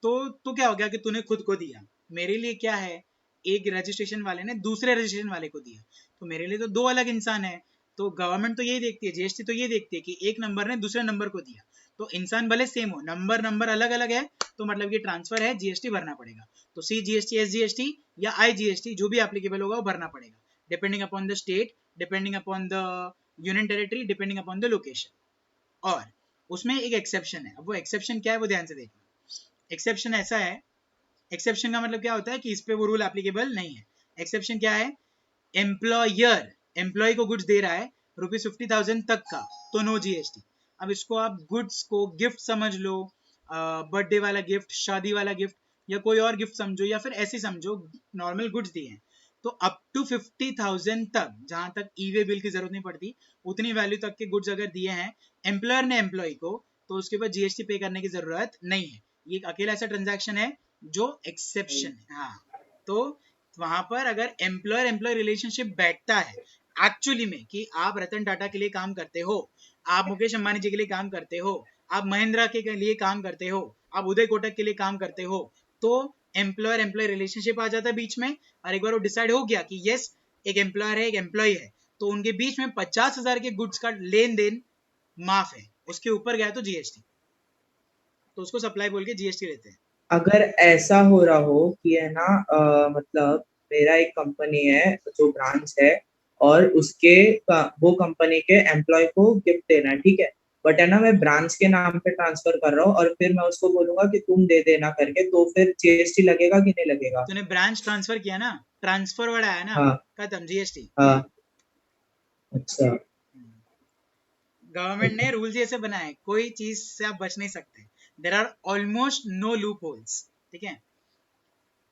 तो क्या हो गया कि तूने खुद को दिया, मेरे लिए क्या है, एक रजिस्ट्रेशन वाले ने दूसरे रजिस्ट्रेशन वाले को दिया, तो मेरे लिए तो 2 अलग इंसान है। तो गवर्नमेंट तो यही देखती है, GST तो ये देखती है कि एक नंबर ने दूसरे नंबर को दिया, तो इंसान भले सेम हो, नंबर अलग अलग है, तो मतलब ये ट्रांसफर है, GST भरना पड़ेगा। तो CGST, SGST या IGST जो भी एप्लीकेबल होगा वो भरना पड़ेगा, depending upon the state, depending upon the union territory, depending upon the location. और उसमें एक एक्सेप्शन है। अब वो एक्सेप्शन क्या है वो ध्यान से देखना। एक्सेप्शन ऐसा है, एक्सेप्शन का मतलब क्या होता है कि इस पे वो रूल एप्लीकेबल नहीं है। एक्सेप्शन क्या है? एम्प्लॉयर एम्प्लॉय को गुड्स दे रहा है ₹50,000 तक का, तो नो GST। अब इसको आप गुड्स को गिफ्ट समझ लो, बर्थडे वाला गिफ्ट, शादी वाला गिफ्ट, या कोई और गिफ्ट समझो, या फिर ऐसे समझो नॉर्मल गुड्स दिए हैं, तो अप टू 50,000 तक, जहां तक ई-वे बिल की जरूरत नहीं पड़ती, उतनी वैल्यू तक के गुड्स अगर दिए हैं एम्प्लॉयर ने एम्प्लॉय को, तो उसके ऊपर GST पे करने की जरूरत नहीं है। ये एक अकेला ऐसा ट्रांजैक्शन है जो एक्सेप्शन है। हाँ, तो वहां पर अगर एम्प्लॉयर रिलेशनशिप बैठता है एक्चुअली में, कि आप रतन टाटा के लिए काम करते हो, आप मुकेश अंबानी जी के लिए काम करते हो, आप महिंद्रा के लिए काम करते हो, आप उदय कोटक के लिए काम करते हो, तो एम्प्लॉयर रिलेशनशिप आ जाता है बीच में। और एक बार वो डिसाइड हो गया कि यस एक एम्प्लॉयर है एक एम्प्लॉय है, तो उनके बीच में 50,000 के गुड्स का लेन देन माफ है, उसके ऊपर गया तो GST, तो उसको सप्लाई बोल के GST लेते हैं। अगर ऐसा हो रहा हो कि है ना मतलब मेरा एक कंपनी है जो ब्रांच है और वो कंपनी के एम्प्लॉय को गिफ्ट देना है, ठीक है, बट है ना मैं ब्रांच के नाम पे ट्रांसफर कर रहा हूँ और फिर मैं उसको बोलूंगा कि तुम दे देना करके, तो फिर GST लगेगा कि नहीं लगेगा? तूने ब्रांच ट्रांसफर किया ना, ट्रांसफर वर्ड आया ना, हाँ खत्म GST। हाँ अच्छा गवर्नमेंट ने रूल्स ऐसे बनाए, कोई चीज से आप बच नहीं सकते। There are almost no loopholes, ठीक है।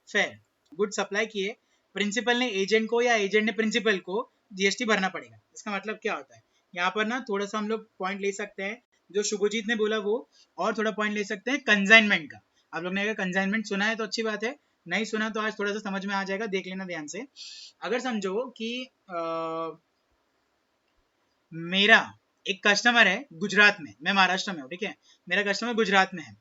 फिर गुड सप्लाई किए, प्रिंसिपल ने एजेंट को या एजेंट ने प्रिंसिपल को जीएसटी भरना पड़ेगा। इसका मतलब क्या होता है, यहाँ पर ना थोड़ा सा हम लोग पॉइंट ले सकते हैं जो शुभजीत ने बोला वो, और थोड़ा पॉइंट ले सकते हैं कंसाइनमेंट का। आप लोग ने अगर कंसाइनमेंट सुना है तो अच्छी बात है, नहीं सुना तो आज थोड़ा सा समझ में आ जाएगा, देख लेना ध्यान से। अगर समझो कि मेरा एक कस्टमर है गुजरात में, मैं महाराष्ट्र में हूँ, ठीक है, मेरा कस्टमर गुजरात में है,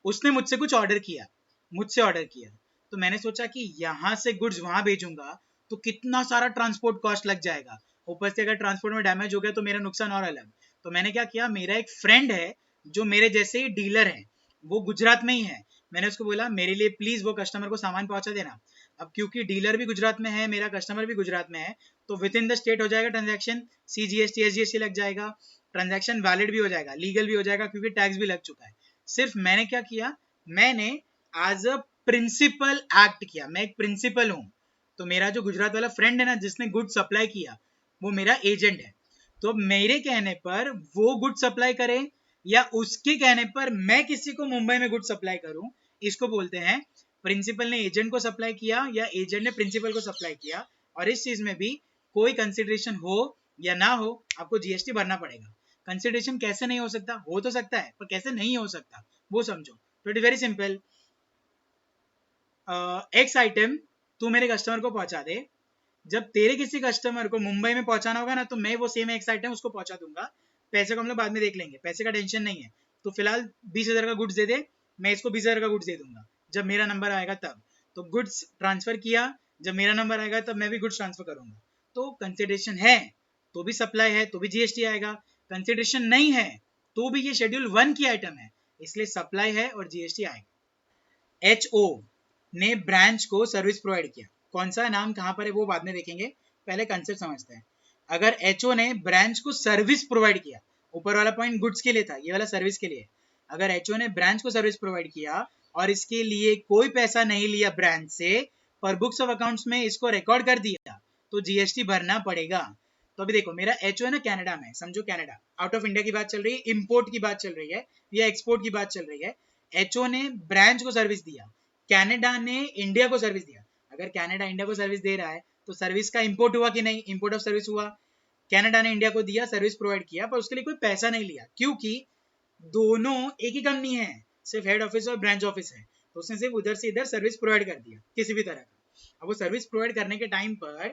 उसने मुझसे कुछ ऑर्डर किया, मुझसे ऑर्डर किया, तो मैंने सोचा कि यहाँ से गुड्स वहां भेजूंगा तो कितना सारा ट्रांसपोर्ट कॉस्ट लग जाएगा, ऊपर से अगर ट्रांसपोर्ट में डैमेज हो गया तो मेरा नुकसान और अलग। तो मैंने क्या किया, मेरा एक फ्रेंड है जो मेरे जैसे ही डीलर है, वो गुजरात में ही है, मैंने उसको बोला मेरे लिए प्लीज वो कस्टमर को सामान पहुंचा देना। अब क्योंकि डीलर भी गुजरात में है, मेरा कस्टमर भी गुजरात में है, तो विद इन द स्टेट हो जाएगा ट्रांजैक्शन, CGST SGST लग जाएगा, ट्रांजैक्शन वैलिड भी हो जाएगा, लीगल भी हो जाएगा क्योंकि टैक्स भी लग चुका है। सिर्फ मैंने क्या किया, मैंने एज अ प्रिंसिपल एक्ट किया, मैं एक प्रिंसिपल हूँ, तो मेरा जो गुजरात वाला फ्रेंड है ना जिसने गुड सप्लाई किया, वो मेरा एजेंट है। तो मेरे कहने पर वो गुड सप्लाई करे या उसके कहने पर मैं किसी को मुंबई में गुड सप्लाई करूं, इसको बोलते हैं प्रिंसिपल ने एजेंट को सप्लाई किया या एजेंट ने प्रिंसिपल को सप्लाई किया। और इस चीज में भी कोई कंसिडरेशन हो या ना हो, आपको जीएसटी भरना पड़ेगा। कंसिडरेशन कैसे नहीं हो सकता, हो तो सकता है पर कैसे नहीं हो सकता वो समझो। तो it is very simple, x item तू मेरे कस्टमर को पहुंचा दे, जब तेरे किसी कस्टमर को मुंबई में पहुंचाना होगा ना तो मैं वो सेम एक्स आइटम उसको पहुंचा दूंगा, पैसे को हम लोग बाद में देख लेंगे, पैसे का टेंशन नहीं है। तो फिलहाल 20,000 का गुड्स दे दे, मैं इसको 20,000 का गुड्स दे दूंगा, जब मेरा नंबर आएगा तब। तो गुड्स ट्रांसफर किया, जब मेरा नंबर आएगा तब मैं भी गुड्स ट्रांसफर करूंगा। तो कंसिडरेशन है तो भी सप्लाई है तो भी जीएसटी आएगा, कंसिडरेशन नहीं है तो भी ये शेड्यूल 1 की आइटम है, इसलिए सप्लाई है और जीएसटी आएगा। HO ने ब्रांच को सर्विस प्रोवाइड किया, कौन सा नाम कहां पर है वो बाद में देखेंगे, पहले कंसेप्ट समझते हैं। अगर HO ने ब्रांच को सर्विस प्रोवाइड किया, ऊपर वाला पॉइंट गुड्स के लिए था, ये वाला सर्विस के लिए, अगर HO ने ब्रांच को सर्विस प्रोवाइड किया और इसके लिए कोई पैसा नहीं लिया ब्रांच से, पर बुक्स ऑफ अकाउंट्स में इसको रिकॉर्ड कर दिया, तो जीएसटी भरना पड़ेगा। तो अभी देखो मेरा HO है ना कनाडा में, समझो कनाडा, आउट ऑफ इंडिया की बात चल रही है, इंपोर्ट की बात चल रही है या एक्सपोर्ट की बात चल रही है। HO ने ब्रांच को सर्विस दिया, कनाडा ने इंडिया को सर्विस दिया। अगर कनाडा इंडिया को सर्विस दे रहा है तो सर्विस का इंपोर्ट हुआ कि नहीं, इंपोर्ट ऑफ सर्विस हुआ। कनाडा ने इंडिया को दिया, सर्विस प्रोवाइड किया, पर उसके लिए कोई पैसा नहीं लिया क्योंकि दोनों एक ही कंपनी है, सिर्फ हेड ऑफिस और ब्रांच ऑफिस है, तो उसने सिर्फ उधर से इधर सर्विस प्रोवाइड कर दिया किसी भी तरह का। अब वो सर्विस प्रोवाइड करने के टाइम पर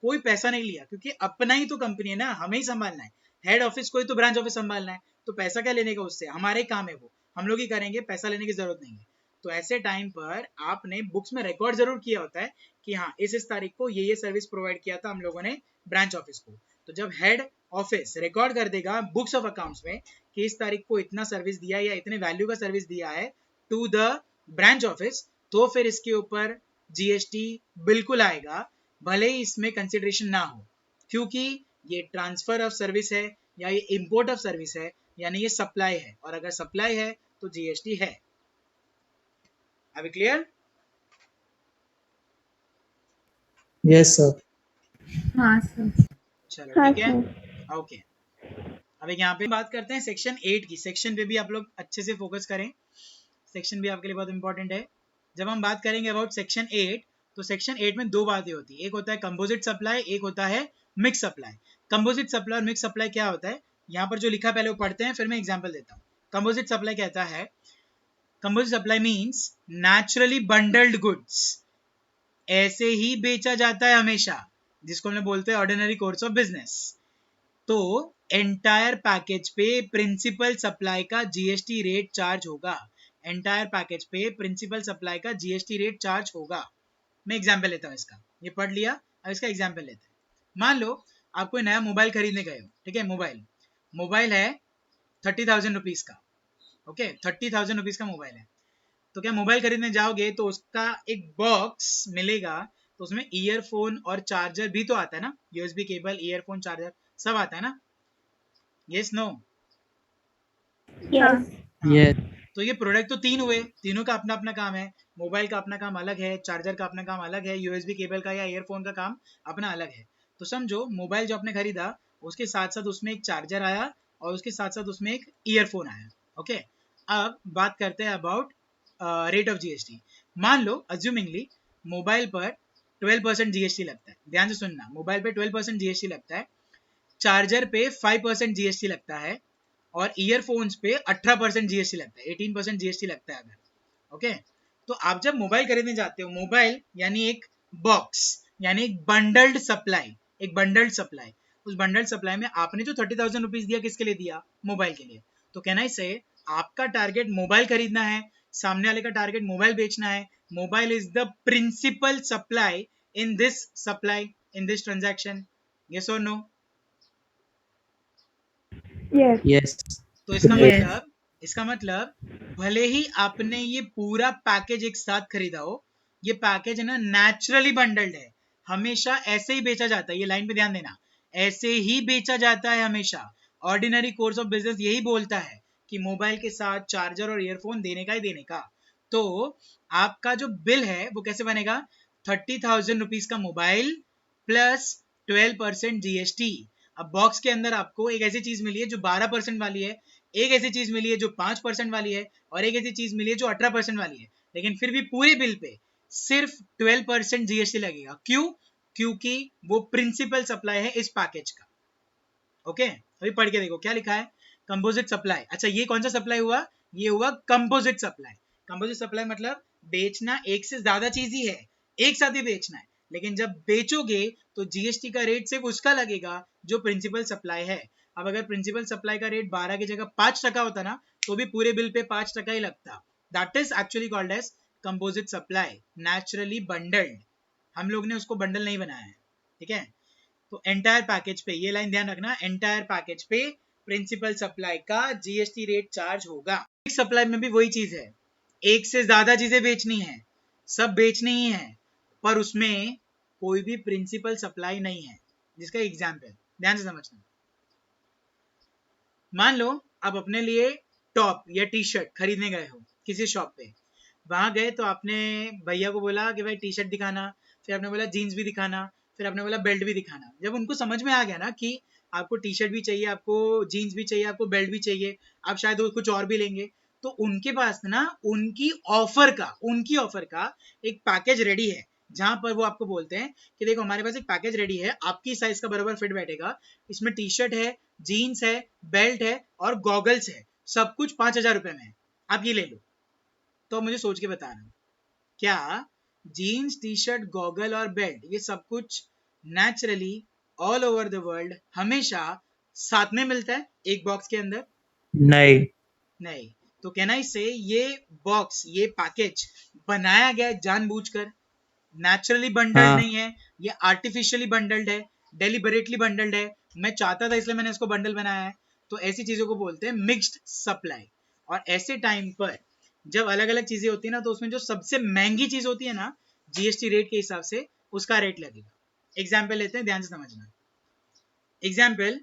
कोई पैसा नहीं लिया क्योंकि अपना ही तो कंपनी है ना, हमें ही संभालना है, हेड ऑफिस को ही तो ब्रांच ऑफिस संभालना है, तो पैसा क्या लेने का उससे, हमारे काम है वो, हम लोग ही करेंगे, पैसा लेने की जरूरत नहीं है। तो ऐसे टाइम पर आपने बुक्स में रिकॉर्ड जरूर किया होता है कि हाँ इस तारीख को ये सर्विस प्रोवाइड किया था हम लोगों ने ब्रांच ऑफिस को। तो जब हेड ऑफिस रिकॉर्ड कर देगा बुक्स ऑफ अकाउंट्स में कि इस तारीख को इतना सर्विस दिया या इतने वैल्यू का सर्विस दिया है टू द ब्रांच ऑफिस, तो फिर इसके ऊपर जीएसटी बिल्कुल आएगा, भले ही इसमें कंसिडरेशन ना हो, क्योंकि ये ट्रांसफर ऑफ सर्विस है या ये इंपोर्ट ऑफ सर्विस है, यानी ये सप्लाई है, और अगर सप्लाई है तो जीएसटी है। अभी क्लियर? Yes sir. हाँ सर। चलो हाँ ठीक है, सर। ओके। अब एक यहाँ पे बात करते हैं सेक्शन 8 की। सेक्शन पे भी आप लोग अच्छे से फोकस करें, सेक्शन भी आपके लिए बहुत इंपॉर्टेंट है। जब हम बात करेंगे अबाउट सेक्शन 8, तो सेक्शन 8 में दो बातें होती है, एक होता है कंपोजिट सप्लाई, एक होता है मिक्स सप्लाई। कंपोजिट सप्लाई और मिक्स सप्लाई क्या होता है, यहाँ पर जो लिखा पहले वो पढ़ते हैं, फिर मैं एग्जाम्पल देता हूँ। कंपोजिट सप्लाई कहता है, composite supply means naturally bundled goods ऐसे ही बेचा जाता है हमेशा, जिसको हम बोलते हैं ऑर्डिनरी कोर्स ऑफ बिजनेस। तो एंटायर पैकेज पे प्रिंसिपल सप्लाई का जीएसटी रेट चार्ज होगा, एंटायर पैकेज पे प्रिंसिपल सप्लाई का जीएसटी रेट चार्ज होगा। मैं एग्जांपल लेता हूँ इसका, ये पढ़ लिया, अब इसका एग्जांपल लेते हैं। मान लो आप कोई नया मोबाइल खरीदने गए हो, ठीक है, मोबाइल है 30,000 रुपीज का, ओके, 30,000 रुपीज का मोबाइल है। तो क्या मोबाइल खरीदने जाओगे तो उसका एक बॉक्स मिलेगा, तो उसमें ईयरफोन और चार्जर भी तो आता है ना, यूएसबी केबल, ईयरफोन, चार्जर सब आता है ना, यस नो? यस। यस। तो ये प्रोडक्ट तो तीन हुए, तीनों का अपना अपना काम है, मोबाइल का अपना काम अलग है, चार्जर का अपना काम अलग है, यूएसबी केबल का या ईयरफोन का काम अपना अलग है। तो समझो मोबाइल जो आपने खरीदा उसके साथ साथ उसमें एक चार्जर आया और उसके साथ साथ उसमें एक ईयरफोन आया, ओके। अब बात करते हैं अबाउट रेट ऑफ जीएसटी। मान लो अज्यूमिंगली मोबाइल पर 12% जीएसटी लगता है। ध्यान से सुनना, मोबाइल पे 12% जीएसटी लगता है, चार्जर पे 5% जीएसटी लगता है, और ईयरफोन्स पे 18% जीएसटी लगता है, 18% जीएसटी लगता है अगर। ओके, तो आप जब मोबाइल खरीदने जाते हो, मोबाइल यानी एक बॉक्स, यानी एक बंडल्ड सप्लाई, एक बंडल्ड सप्लाई, उस बंडल्ड सप्लाई में आपने जो 30,000 रुपीज दिया, किसके लिए दिया? मोबाइल के लिए। तो कहना ही से आपका टारगेट मोबाइल खरीदना है, सामने वाले का टारगेट मोबाइल बेचना है। Mobile is the principal supply in this supply, in this transaction. Yes और नो? Yes. यस। तो इसका Yes. मतलब, इसका मतलब भले ही आपने ये पूरा पैकेज एक साथ खरीदा हो, ये पैकेज है ना नेचुरली बंडल्ड है, हमेशा ऐसे ही बेचा जाता है। ये लाइन पे ध्यान देना, ऐसे ही बेचा जाता है हमेशा। ऑर्डिनरी कोर्स ऑफ बिजनेस यही बोलता है कि मोबाइल के साथ चार्जर और ईयरफोन देने का ही देने का। तो आपका जो बिल है वो कैसे बनेगा? 30,000 रुपीज का मोबाइल प्लस 12% जीएसटी। अब बॉक्स के अंदर आपको एक ऐसी चीज मिली है जो 12% वाली है, एक ऐसी चीज मिली है जो 5% वाली है, और एक ऐसी चीज मिली है जो 18% वाली है, लेकिन फिर भी पूरे बिल पे सिर्फ 12% जीएसटी लगेगा। क्यों? क्योंकि वो प्रिंसिपल सप्लाई है इस पैकेज का। ओके, अभी पढ़ के देखो क्या लिखा है, कंपोजिट सप्लाई। अच्छा, ये कौन सा सप्लाई हुआ? ये हुआ कंपोजिट सप्लाई। कंपोजिट सप्लाई मतलब बेचना एक से ज्यादा चीज ही है, एक साथ ही बेचना है, लेकिन जब बेचोगे तो जीएसटी का रेट सिर्फ उसका लगेगा जो प्रिंसिपल सप्लाई है। अब अगर प्रिंसिपल सप्लाई का रेट 12 की जगह 5% होता ना, तो भी पूरे बिल पे 5% ही लगता। That is actually called as composite supply, naturally bundled. हम लोग ने उसको बंडल नहीं बनाया है, ठीक है? तो एंटायर पैकेज पे, ये लाइन ध्यान रखना, एंटायर पैकेज पे प्रिंसिपल सप्लाई का जीएसटी रेट चार्ज होगा। सप्लाई में भी वही चीज है, एक से ज्यादा चीजें बेचनी है, सब बेचनी ही है, पर उसमें कोई भी प्रिंसिपल सप्लाई नहीं है। जिसका एग्जाम्पल ध्यान से समझना, मान लो आप अपने लिए टॉप या टी शर्ट खरीदने गए हो किसी शॉप पे, वहां गए तो आपने भैया को बोला कि भाई टी शर्ट दिखाना, फिर आपने बोला जीन्स भी दिखाना, फिर आपने बोला बेल्ट भी दिखाना। जब उनको समझ में आ गया ना कि आपको टी शर्ट भी चाहिए, आपको जीन्स भी चाहिए, आपको बेल्ट भी चाहिए, आप शायद वो कुछ और भी लेंगे, तो उनके पास ना उनकी ऑफर का एक पैकेज रेडी है, जहां पर वो आपको बोलते हैं कि देखो हमारे पास एक पैकेज रेडी है, आपकी साइज का बराबर फिट बैठेगा, इसमें टी शर्ट है, जीन्स है, बेल्ट है और गॉगल्स है, सब कुछ 5,000 रुपए में है, आप ये ले लो। तो मुझे सोच के बताना, क्या जीन्स, टी शर्ट, गॉगल और बेल्ट ये सब कुछ naturally all over the world हमेशा साथ में मिलता है एक बॉक्स के अंदर? नहीं। नहीं। तो कहना इससे ये बॉक्स, ये पैकेज बनाया गया है जानबूझकर, नेचुरली बंडल्ड नहीं है, ये आर्टिफिशियली बंडल्ड है, डेलिबरेटली बंडल्ड है। मैं चाहता था इसलिए मैंने इसको बंडल बनाया है। तो ऐसी चीजों को बोलते हैं मिक्स्ड सप्लाई। और ऐसे टाइम पर जब अलग अलग चीजें होती है ना, तो उसमें जो सबसे महंगी चीज होती है ना, जीएसटी रेट के हिसाब से उसका रेट लगेगा। एग्जाम्पल लेते हैं, ध्यान से समझना। एग्जाम्पल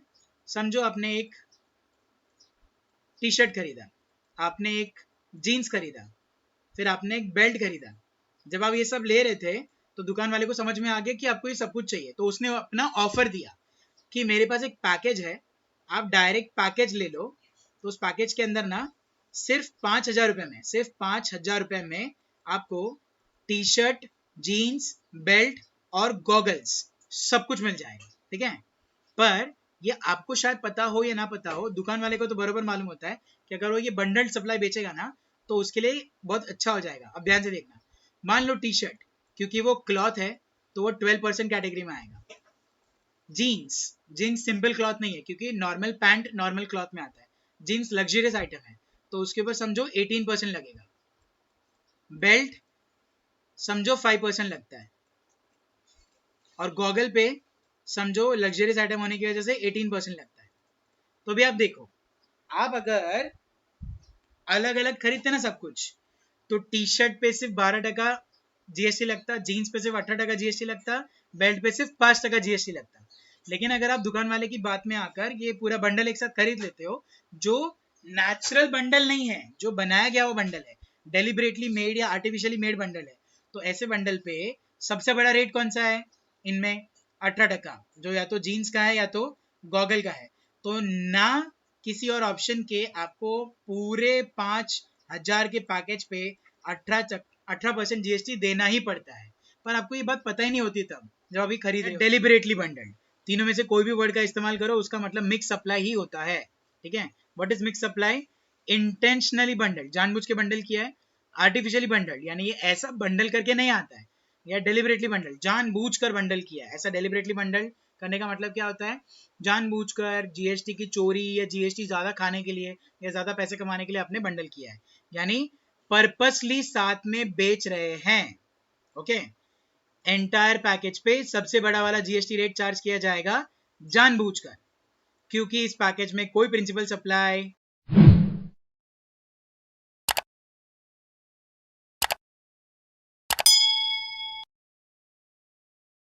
समझो आपने एक टी शर्ट खरीदा, आपने एक जीन्स खरीदा, फिर आपने एक बेल्ट खरीदा। जब आप ये सब ले रहे थे तो दुकान वाले को समझ में आ गया कि आपको ये सब कुछ चाहिए, तो उसने अपना ऑफर दिया कि मेरे पास एक पैकेज है, आप डायरेक्ट पैकेज ले लो। तो उस पैकेज के अंदर ना सिर्फ 5,000 रुपए में, सिर्फ 5,000 रुपए में आपको टी शर्ट, जीन्स, बेल्ट और गॉगल्स सब कुछ मिल जाएगा, ठीक है? पर ये आपको शायद पता हो या ना पता हो, दुकान वाले को तो बरोबर मालूम होता है कि अगर वो ये बंडल्ड सप्लाई बेचेगा ना, तो उसके लिए बहुत अच्छा हो जाएगा। अब ध्यान से देखना, मान लो टी शर्ट, क्योंकि वो क्लॉथ है तो वो 12% कैटेगरी में आएगा। जीन्स, जीन्स सिंपल क्लॉथ नहीं है, क्योंकि नॉर्मल पैंट नॉर्मल क्लॉथ में आता है, जीन्स लग्जरियस आइटम है, तो उसके ऊपर समझो 18% लगेगा। बेल्ट समझो 5% लगता है, और गॉगल पे समझो लग्जरियस आइटम होने की वजह से 18% लगता है। तो भी आप देखो, आप अगर अलग अलग खरीदते ना सब कुछ, तो टी शर्ट पे सिर्फ 12% जीएसटी लगता, जीन्स पे सिर्फ 18% जीएसटी लगता, बेल्ट पे सिर्फ 5% जीएसटी लगता। लेकिन अगर आप दुकान वाले की बात में आकर ये पूरा बंडल एक साथ खरीद लेते हो, जो नेचुरल बंडल नहीं है, जो बनाया गया वो बंडल है, डेलिबरेटली मेड या आर्टिफिशियली मेड बंडल है, तो ऐसे बंडल पे सबसे बड़ा रेट कौन सा है इनमें? 18%, जो या तो जीन्स का है या तो गॉगल का है। तो ना किसी और ऑप्शन के आपको पूरे 5,000 के पैकेज पे 18% जीएसटी देना ही पड़ता है। पर आपको ये बात पता ही नहीं होती तब जब अभी खरीद रहे हो। डेलिबरेटली बंडल्ड, तीनों में से कोई भी वर्ड का इस्तेमाल करो, उसका मतलब मिक्स सप्लाई ही होता है, ठीक है। What is mix supply? Intentionally bundle, जानबूझ के बंडल किया है। आर्टिफिशियली बंडल, यानी ये ऐसा बंडल करके नहीं आता है। या डेलिबरेटली बंडल, जानबूझकर बंडल किया है। ऐसा डेलिबरेटली बंडल करने का मतलब क्या होता है? जानबूझकर जीएसटी की चोरी या जीएसटी ज्यादा खाने के लिए या ज्यादा पैसे कमाने के लिए आपने बंडल किया है, यानी पर्पसली साथ में बेच रहे हैं। ओके, एंटायर पैकेज पे सबसे बड़ा वाला जीएसटी रेट चार्ज किया जाएगा जानबूझकर, क्योंकि इस पैकेज में कोई प्रिंसिपल सप्लाई